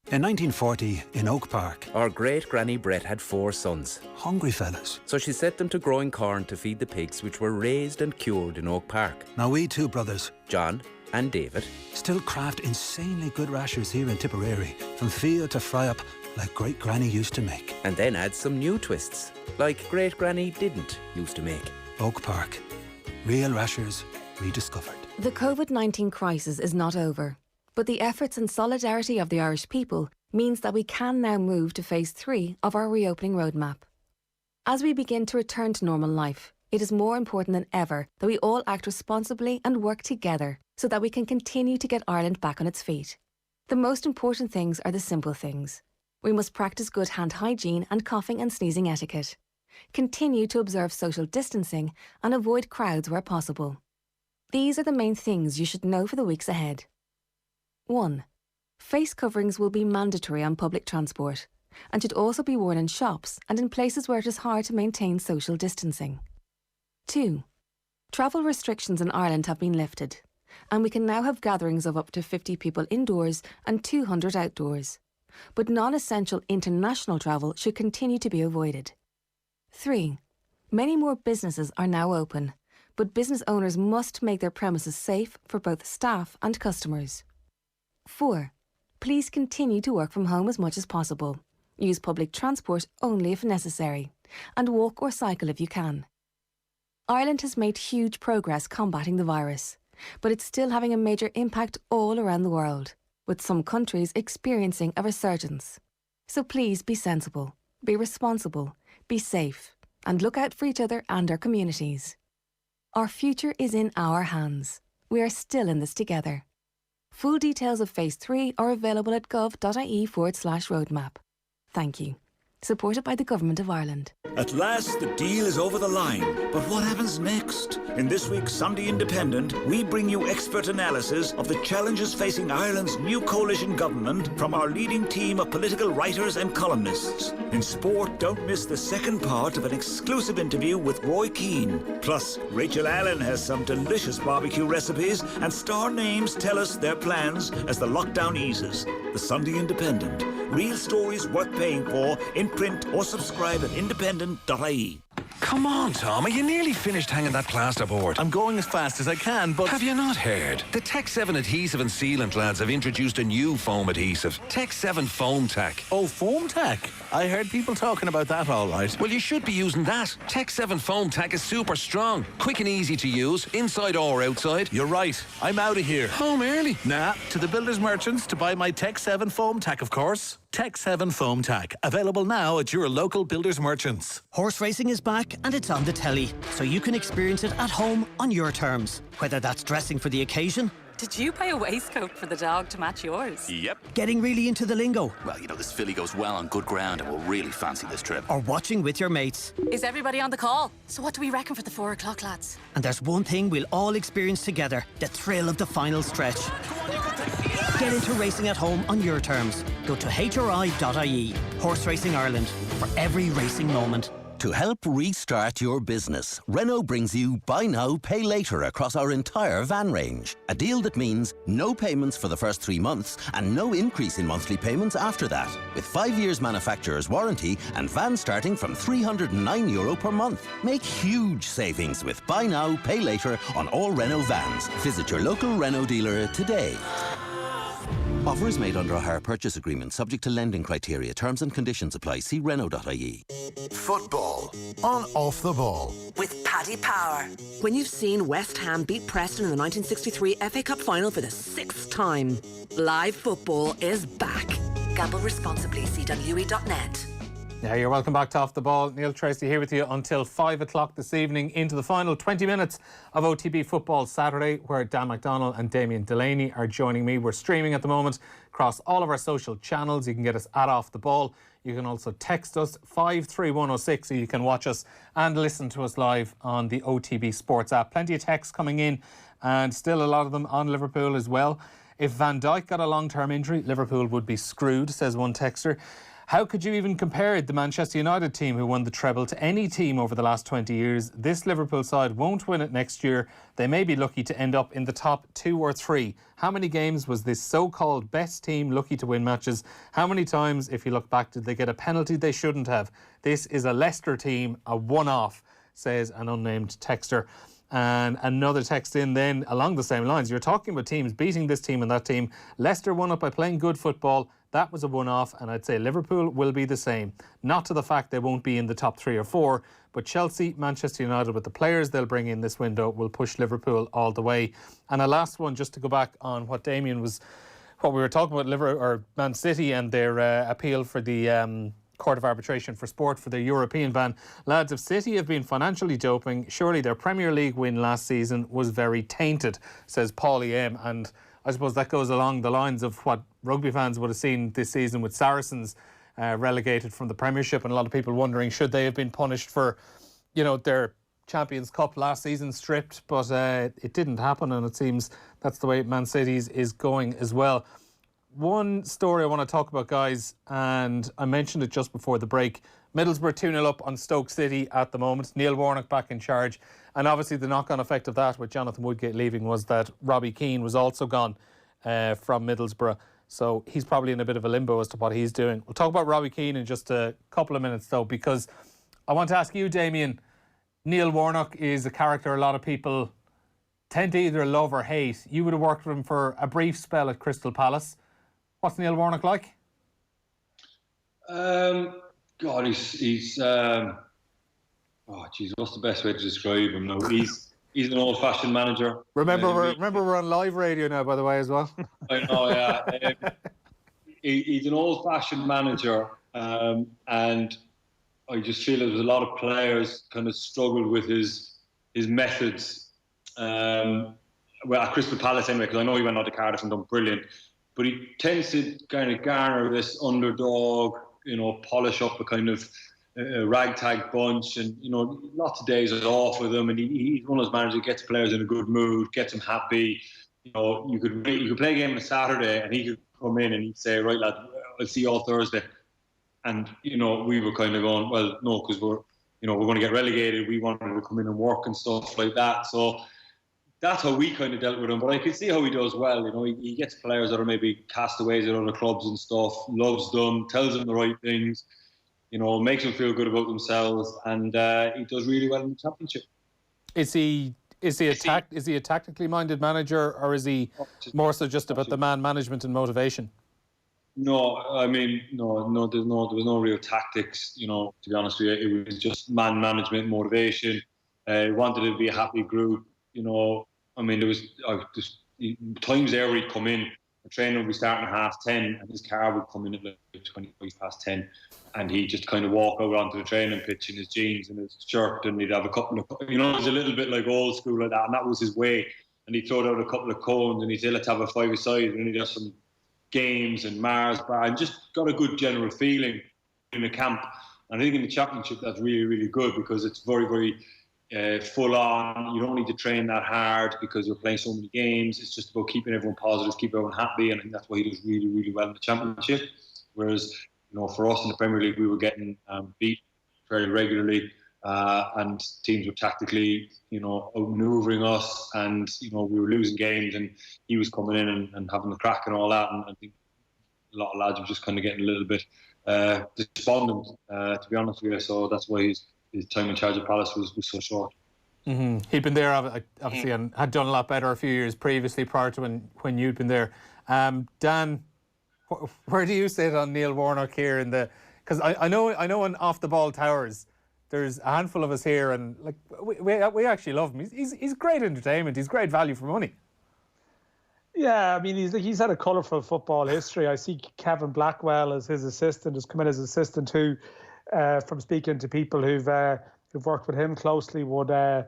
In 1940, in Oak Park, our great-granny Brett had 4 sons. Hungry fellas. So she set them to growing corn to feed the pigs, which were raised and cured in Oak Park. Now we 2 brothers, John and David, still craft insanely good rashers here in Tipperary, from field to fry-up, like great-granny used to make. And then add some new twists, like great-granny didn't used to make. Oak Park. Real rashers rediscovered. The COVID-19 crisis is not over. But the efforts and solidarity of the Irish people means that we can now move to phase 3 of our reopening roadmap. As we begin to return to normal life, it is more important than ever that we all act responsibly and work together so that we can continue to get Ireland back on its feet. The most important things are the simple things. We must practice good hand hygiene and coughing and sneezing etiquette. Continue to observe social distancing and avoid crowds where possible. These are the main things you should know for the weeks ahead. 1. Face coverings will be mandatory on public transport and should also be worn in shops and in places where it is hard to maintain social distancing. 2. Travel restrictions in Ireland have been lifted, and we can now have gatherings of up to 50 people indoors and 200 outdoors. But non-essential international travel should continue to be avoided. 3. Many more businesses are now open, but business owners must make their premises safe for both staff and customers. 4. Please continue to work from home as much as possible. Use public transport only if necessary, and walk or cycle if you can. Ireland has made huge progress combating the virus, but it's still having a major impact all around the world, with some countries experiencing a resurgence. So please be sensible, be responsible, be safe, and look out for each other and our communities. Our future is in our hands. We are still in this together. Full details of Phase 3 are available at gov.ie/roadmap. Thank you. Supported by the Government of Ireland. At last, the deal is over the line. But what happens next? In this week's Sunday Independent, we bring you expert analysis of the challenges facing Ireland's new coalition government from our leading team of political writers and columnists. In sport, don't miss the second part of an exclusive interview with Roy Keane. Plus, Rachel Allen has some delicious barbecue recipes, and star names tell us their plans as the lockdown eases. The Sunday Independent. Real stories worth paying for in print or subscribe at independent.ie. Come on, Tom, are you nearly finished hanging that plasterboard? I'm going as fast as I can, but... Have you not heard? The Tech 7 adhesive and sealant lads have introduced a new foam adhesive. Tech 7 Foam Tack. Oh, Foam Tack? I heard people talking about that, all right. Well, you should be using that. Tech 7 Foam Tack is super strong, quick and easy to use, inside or outside. You're right. I'm out of here. Home early? Nah, to the Builders Merchants to buy my Tech 7 Foam Tack, of course. Tech 7 Foam Tack, available now at your local Builders Merchants. Horse racing is back and it's on the telly, so you can experience it at home on your terms. Whether that's dressing for the occasion... Did you buy a waistcoat for the dog to match yours? Yep. Getting really into the lingo. Well, you know, this filly goes well on good ground and will really fancy this trip. Or watching with your mates. Is everybody on the call? So what do we reckon for the 4 o'clock, lads? And there's one thing we'll all experience together, the thrill of the final stretch. Get into racing at home on your terms. Go to hri.ie. Horse Racing Ireland. For every racing moment. To help restart your business, Renault brings you Buy Now, Pay Later across our entire van range. A deal that means no payments for the first 3 months and no increase in monthly payments after that. With 5 years manufacturer's warranty and vans starting from €309 per month. Make huge savings with Buy Now, Pay Later on all Renault vans. Visit your local Renault dealer today. Offer is made under a hire purchase agreement subject to lending criteria. Terms and conditions apply. See Renault.ie. Football on Off the Ball. With Paddy Power. When you've seen West Ham beat Preston in the 1963 FA Cup final for the 6th time, live football is back. Gamble responsibly. CWE.net. Yeah, you're welcome back to Off the Ball. Neil Treacy here with you until 5 o'clock this evening into the final 20 minutes of OTB Football Saturday, where Dan McDonnell and Damien Delaney are joining me. We're streaming at the moment across all of our social channels. You can get us at Off the Ball. You can also text us 53106 so you can watch us and listen to us live on the OTB Sports app. Plenty of texts coming in, and still a lot of them on Liverpool as well. If Van Dijk got a long-term injury, Liverpool would be screwed, says one texter. How could you even compare the Manchester United team who won the treble to any team over the last 20 years? This Liverpool side won't win it next year. They may be lucky to end up in the top 2 or 3. How many games was this so-called best team lucky to win matches? How many times, if you look back, did they get a penalty they shouldn't have? This is a Leicester team, a one-off, says an unnamed texter. And another text in then along the same lines. You're talking about teams beating this team and that team. Leicester won it by playing good football. That was a one-off, and I'd say Liverpool will be the same. Not to the fact they won't be in the top 3 or 4, but Chelsea, Manchester United, with the players they'll bring in this window, will push Liverpool all the way. And a last one, just to go back on what Damien was, what we were talking about, Liverpool or Man City and their appeal for the Court of Arbitration for Sport for their European ban. Lads, if City have been financially doping, surely their Premier League win last season was very tainted, says Paulie M. And I suppose that goes along the lines of what rugby fans would have seen this season with Saracens relegated from the Premiership, and a lot of people wondering should they have been punished for, you know, their Champions Cup last season stripped, but it didn't happen, and it seems that's the way Man City's is going as well. One story I want to talk about, guys, and I mentioned it just before the break. Middlesbrough 2-0 up on Stoke City at the moment. Neil Warnock back in charge. And obviously the knock-on effect of that with Jonathan Woodgate leaving was that Robbie Keane was also gone from Middlesbrough. So he's probably in a bit of a limbo as to what he's doing. We'll talk about Robbie Keane in just a couple of minutes, though, because I want to ask you, Damien, Neil Warnock is a character a lot of people tend to either love or hate. You would have worked with him for a brief spell at Crystal Palace. What's Neil Warnock like? God, he's what's the best way to describe him? No, he's an old-fashioned manager. Remember, we're on live radio now, by the way, as well. I know, yeah. He's an old-fashioned manager, and I just feel there's a lot of players kind of struggled with his methods. Well, at Crystal Palace anyway, because I know he went on to Cardiff and done brilliant. But he tends to kind of garner this underdog polish up a kind of ragtag bunch, and lots of days off with him. And he's one of those managers who gets players in a good mood, gets them happy. You could play a game on a Saturday, and he could come in and he'd say, "Right, lad, I'll see you all Thursday." And we were kind of going, "Well, no, because we're going to get relegated. We wanted to come in and work and stuff like that." So that's how we kind of dealt with him. But I could see how he does well. He gets players that are maybe castaways at other clubs and stuff, loves them, tells them the right things, makes them feel good about themselves, and he does really well in the Championship. Is he a tactically minded manager, or is he more so just about the man management and motivation? No, I mean, no. There was no real tactics. To be honest with you, it was just man management, motivation. He wanted it to be a happy group. I mean, there was just times there where he'd come in. The training would be starting at 10:30, and his car would come in at like 10:25, and he'd just kind of walk out onto the training pitch in his jeans and his shirt, and he'd have a couple of, it was a little bit like old school like that, and that was his way. And he'd throw out a couple of cones, and he'd say, "Let's have a 5-a-side," and he'd have some games and Mars bar, and just got a good general feeling in the camp. And I think in the Championship that's really, really good, because it's very, very full on. You don't need to train that hard because you're playing so many games. It's just about keeping everyone positive, keep everyone happy, and I think that's why he does really, really well in the Championship. Whereas, for us in the Premier League, we were getting beat very regularly, and teams were tactically, outmaneuvering us, and we were losing games, and he was coming in and having the crack and all that. And I think a lot of lads were just kind of getting a little bit despondent, to be honest with you. So that's why his time in charge of Palace was so short. Mm-hmm. He'd been there obviously and had done a lot better a few years previously prior to when you'd been there. Dan, where do you sit on Neil Warnock here because I know on Off the Ball Towers there's a handful of us here, and like we actually love him. He's great entertainment. He's great value for money. Yeah, I mean, he's had a colourful football history. I see Kevin Blackwell as his assistant, has come in as assistant too. From speaking to people who've worked with him closely, would they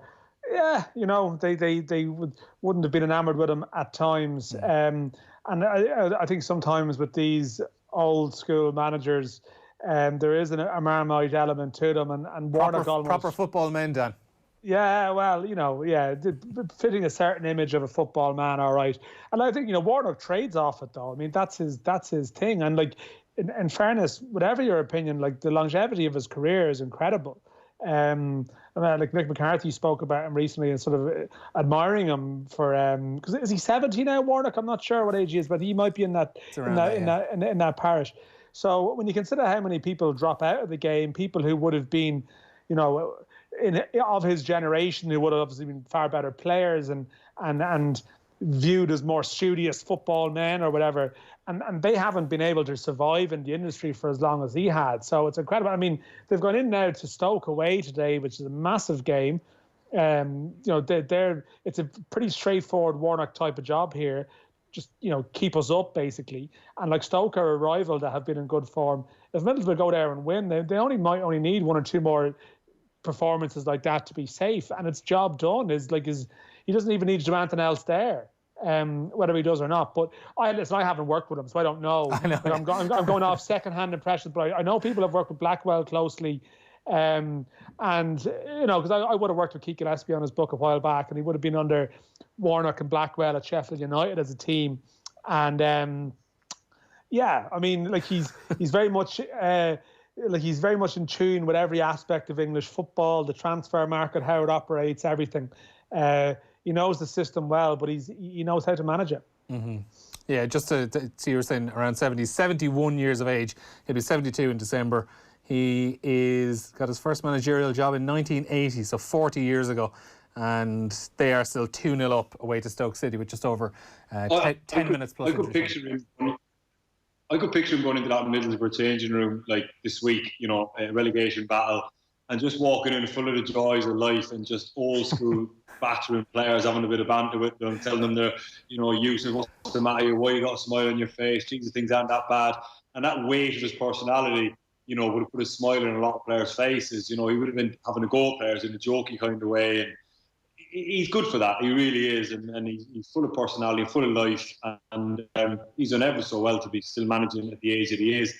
wouldn't have been enamoured with him at times. And I think sometimes with these old school managers, there is a Marmite element to them, and Warnock almost proper football men, Dan. Yeah, well, fitting a certain image of a football man, all right. And I think Warnock trades off it though. I mean, that's his thing, and like. In fairness, whatever your opinion, like the longevity of his career is incredible. Like Nick McCarthy spoke about him recently and sort of admiring him for because is he 70 now, Warnock? I'm not sure what age he is, but he might be in that parish. So when you consider how many people drop out of the game, people who would have been, of his generation, who would have obviously been far better players and viewed as more studious football men or whatever, and they haven't been able to survive in the industry for as long as he had. So it's incredible. I mean, they've gone in now to Stoke away today, which is a massive game. It's a pretty straightforward Warnock type of job here. Just, keep us up, basically. And like Stoke are a rival that have been in good form. If Middlesbrough go there and win, they might only need one or two more performances like that to be safe, and it's job done. He doesn't even need to do anything else there, whether he does or not. But I haven't worked with him, so I don't know. I'm going off second-hand impressions, but I know people have worked with Blackwell closely, and because I would have worked with Keane Gillespie on his book a while back, and he would have been under Warnock and Blackwell at Sheffield United as a team, and I mean, like he's very much. He's very much in tune with every aspect of English football, the transfer market, how it operates, everything. He knows the system well, but he knows how to manage it. Mm-hmm. Yeah, just to see, you were saying around 71 years of age. He'll be 72 in December. He got his first managerial job in 1980, so 40 years ago. And they are still 2-0 up away to Stoke City with just over 10 minutes plus. I could picture him going into that Middlesbrough changing room like this week, a relegation battle, and just walking in full of the joys of life, and just old school battering players, having a bit of banter with them, telling them they're, useless, what's the matter, why you got a smile on your face, Jesus, things aren't that bad. And that weight of his personality, would have put a smile on a lot of players' faces. He would have been having a go at players in a jokey kind of way, and he's good for that. He really is, and he's full of personality, full of life, and he's done ever so well to be still managing at the age that he is.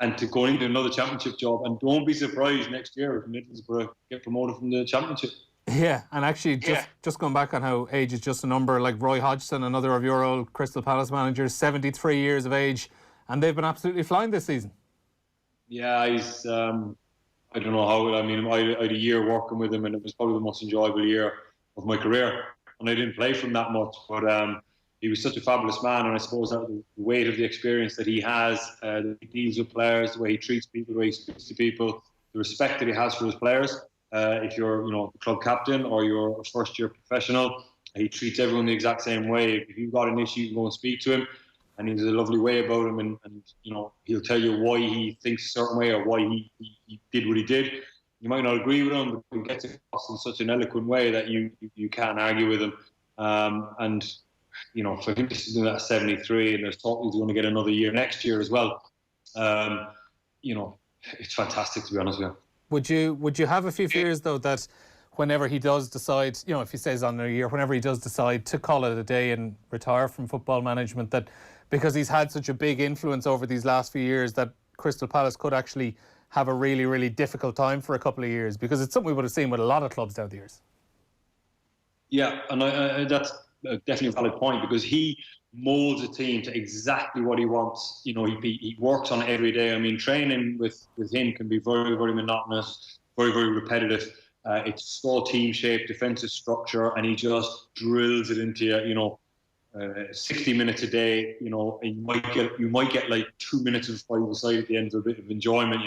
and to go into another championship job. And don't be surprised next year if Middlesbrough get promoted from the championship. Yeah, and actually, just going back on how age is just a number, like Roy Hodgson, another of your old Crystal Palace managers, 73 years of age, and they've been absolutely flying this season. Yeah, he's, I don't know how, I mean, I had a year working with him, and it was probably the most enjoyable year of my career. And I didn't play from that much, but he was such a fabulous man, and I suppose that the weight of the experience that he has, the way he deals with players, the way he treats people, the way he speaks to people, the respect that he has for his players. If you're, the club captain or you're a first-year professional, he treats everyone the exact same way. If you've got an issue, you can go and speak to him, and he has a lovely way about him, and he'll tell you why he thinks a certain way or why he did what he did. You might not agree with him, but he gets across in such an eloquent way that you can't argue with him. And for him to sit in that 73, and there's talk he's going to get another year next year as well. It's fantastic, to be honest with you. Would you have a few fears, though, that whenever he does decide, if he stays on a year, whenever he does decide to call it a day and retire from football management, that because he's had such a big influence over these last few years, that Crystal Palace could actually have a really, really difficult time for a couple of years? Because it's something we would have seen with a lot of clubs down the years. Yeah, and that's definitely a valid point, because he molds a team to exactly what he wants. He works on it every day. I mean, training with him can be very, very monotonous, very, very repetitive. It's all team-shaped, defensive structure, and he just drills it into you. 60 minutes a day. You might get like 2 minutes of five-a-side at the end of a bit of enjoyment.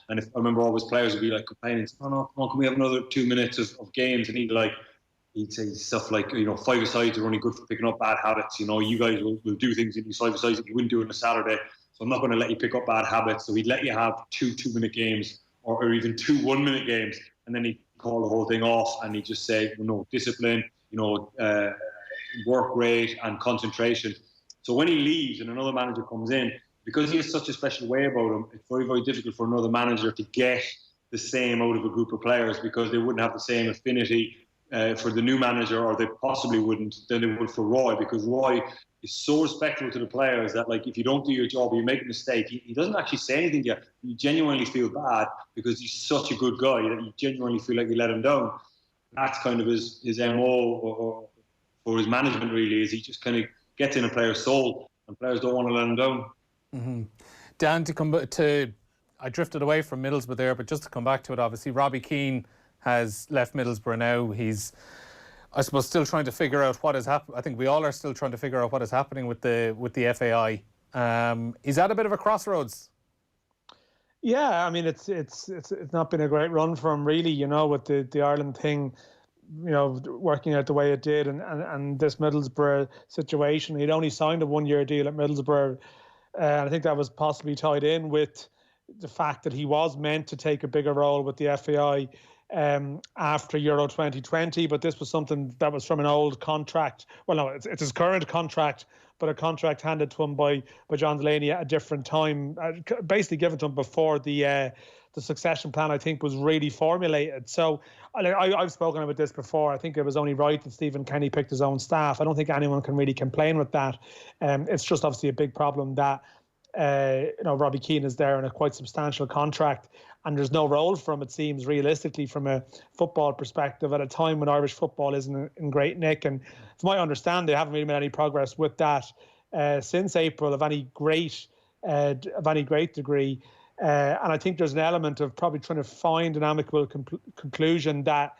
And if I remember, all his players would be like complaining, "Oh no, come on, can we have another 2 minutes of games?" And he'd say stuff like, five-a-sides are only good for picking up bad habits. You guys will do things in these five-a-sides that you wouldn't do on a Saturday. So I'm not going to let you pick up bad habits. So he'd let you have 2 2-minute games or even 2 1-minute games. And then he'd call the whole thing off, and he'd just say, discipline, work rate and concentration. So when he leaves and another manager comes in, because he has such a special way about him, it's very, very difficult for another manager to get the same out of a group of players, because they wouldn't have the same affinity for the new manager, or they possibly wouldn't, than they would for Roy, because Roy is so respectful to the players that, like, if you don't do your job or you make a mistake, he doesn't actually say anything to you. You genuinely feel bad because he's such a good guy that you genuinely feel like you let him down. That's kind of his MO or his management, really, is he just kind of gets in a player's soul, and players don't want to let him down. Mm-hmm. Dan, I drifted away from Middlesbrough there, but just to come back to it, obviously, Robbie Keane has left Middlesbrough now. He's, I suppose, still trying to figure out what has happened. I think we all are still trying to figure out what is happening with the FAI. Is that a bit of a crossroads? Yeah, I mean, it's not been a great run for him, really, with the Ireland thing, working out the way it did, and this Middlesbrough situation. He'd only signed a 1-year deal at Middlesbrough, and I think that was possibly tied in with the fact that he was meant to take a bigger role with the FAI after Euro 2020, but this was something that was from an old contract. Well, no, it's his current contract, but a contract handed to him by John Delaney at a different time, basically given to him before the succession plan, I think, was really formulated. So I've spoken about this before. I think it was only right that Stephen Kenny picked his own staff. I don't think anyone can really complain with that. It's just obviously a big problem that Robbie Keane is there in a quite substantial contract, and there's no role for him, it seems, realistically, from a football perspective, at a time when Irish football isn't in great nick. And from my understanding, they haven't really made any progress with that since April of any great degree. And I think there's an element of probably trying to find an amicable conclusion that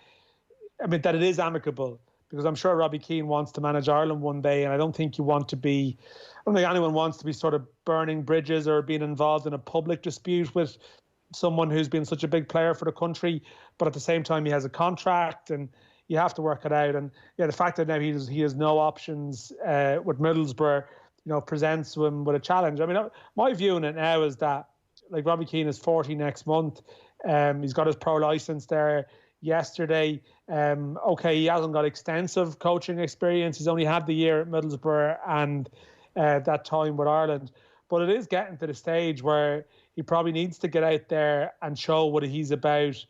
it is amicable, because I'm sure Robbie Keane wants to manage Ireland one day, and I don't think anyone wants to be sort of burning bridges or being involved in a public dispute with someone who's been such a big player for the country. But at the same time, he has a contract, and you have to work it out. And the fact that now he has no options with Middlesbrough, presents him with a challenge. I mean, my view on it now is that, like, Robbie Keane is 40 next month. He's got his pro license there yesterday. Okay, he hasn't got extensive coaching experience. He's only had the year at Middlesbrough and that time with Ireland. But it is getting to the stage where he probably needs to get out there and show what he's about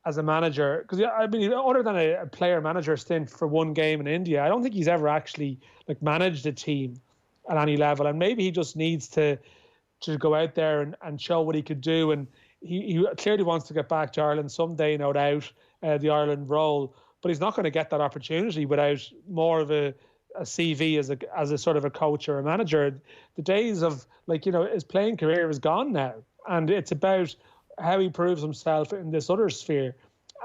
as a manager. Because, other than a player-manager stint for one game in India, I don't think he's ever actually managed a team at any level. And maybe he just needs to to go out there and show what he could do. And he clearly wants to get back to Ireland someday, no doubt, the Ireland role. But he's not going to get that opportunity without more of a CV as a sort of a coach or a manager. The days of, his playing career is gone now. And it's about how he proves himself in this other sphere.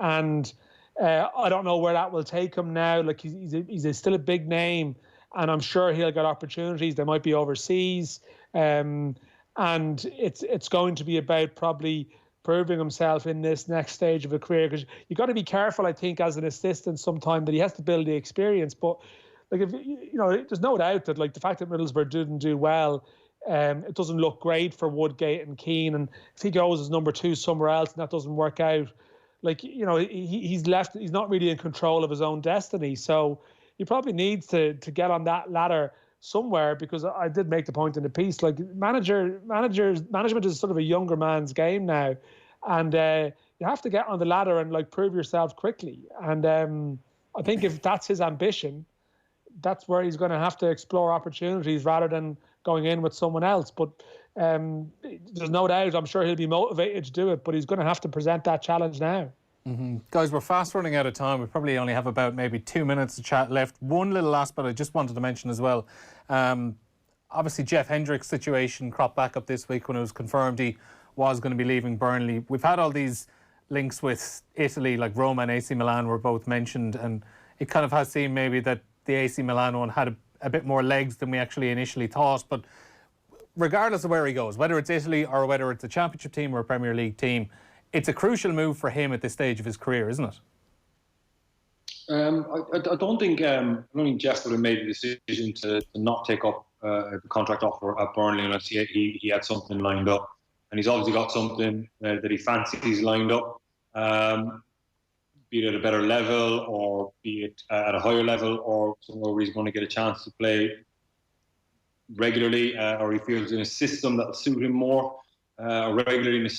And I don't know where that will take him now. He's still a big name, and I'm sure he'll get opportunities. They might be overseas. And it's going to be about probably proving himself in this next stage of a career, because you've got to be careful, I think, as an assistant sometime, that he has to build the experience. But there's no doubt that the fact that Middlesbrough didn't do well, it doesn't look great for Woodgate and Keane. And if he goes as number 2 somewhere else and that doesn't work out, he's left. He's not really in control of his own destiny. So he probably needs to get on that ladder somewhere, because I did make the point in the piece, management is sort of a younger man's game now, and you have to get on the ladder and prove yourself quickly. And I think if that's his ambition, that's where he's going to have to explore opportunities rather than going in with someone else. But there's no doubt, I'm sure he'll be motivated to do it, but he's going to have to present that challenge now. Mm-hmm. Guys, we're fast running out of time. We probably only have about maybe 2 minutes to chat left. One little aspect I just wanted to mention as well. Obviously, Jeff Hendricks' situation cropped back up this week when it was confirmed he was going to be leaving Burnley. We've had all these links with Italy, like Roma and AC Milan were both mentioned, and it kind of has seemed maybe that the AC Milan one had a bit more legs than we actually initially thought. But regardless of where he goes, whether it's Italy or whether it's a Championship team or a Premier League team, it's a crucial move for him at this stage of his career, isn't it? I don't think Jeff would have made the decision to not take up the contract offer at Burnley unless he had something lined up. And he's obviously got something that he fancies lined up, be it at a better level or be it at a higher level or somewhere where he's going to get a chance to play regularly, or he feels in a system that will suit him more. Regularly in a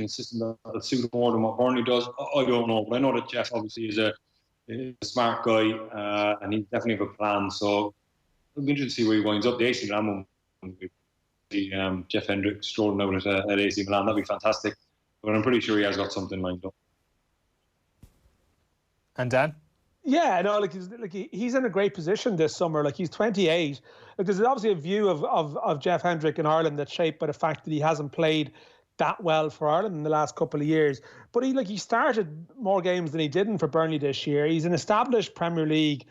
system that will suit him more than what Burnley does. I don't know, but I know that Jeff obviously is a smart guy, and he definitely have a plan. So it'll be interesting to see where he winds up. The AC Milan one, Jeff Hendricks strolling out at AC Milan, that'd be fantastic. But I'm pretty sure he has got something lined up. And Dan? Yeah, no, he's in a great position this summer. He's 28. There's obviously a view of Jeff Hendrick in Ireland that's shaped by the fact that he hasn't played that well for Ireland in the last couple of years. But he started more games than he didn't for Burnley this year. He's an established Premier League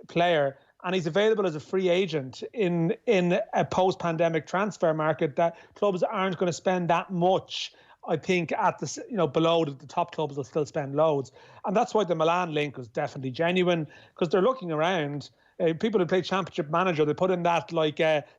player, and he's available as a free agent in a post-pandemic transfer market that clubs aren't going to spend that much. I think at the below the top clubs will still spend loads, and that's why the Milan link was definitely genuine, because they're looking around. People who play Championship Manager, they put in that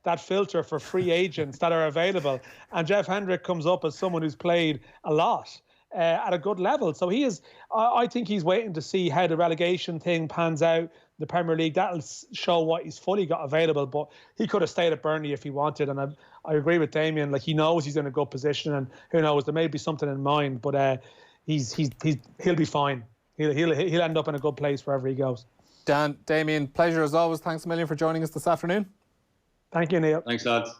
that filter for free agents that are available, and Jeff Hendrick comes up as someone who's played a lot at a good level. So he is. I think he's waiting to see how the relegation thing pans out. The Premier League, that'll show what he's fully got available, but he could have stayed at Burnley if he wanted. And I agree with Damien, he knows he's in a good position, and who knows, there may be something in mind, but he'll be fine. He'll end up in a good place wherever he goes. Dan, Damien, pleasure as always. Thanks a million for joining us this afternoon. Thank you, Neil. Thanks, lads.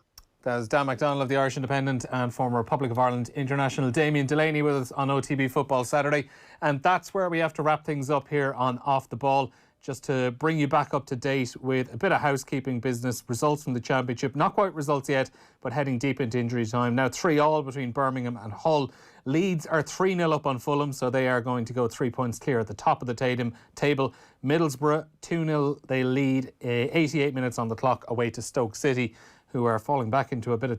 There's Dan McDonnell of the Irish Independent and former Republic of Ireland international Damien Delaney with us on OTB Football Saturday. And that's where we have to wrap things up here on Off the Ball. Just to bring you back up to date with a bit of housekeeping business. Results from the Championship, not quite results yet, but heading deep into injury time. Now 3-3 between Birmingham and Hull. Leeds are 3-0 up on Fulham, so they are going to go 3 points clear at the top of the table. Middlesbrough 2-0, they lead 88 minutes on the clock away to Stoke City, who are falling back into a bit of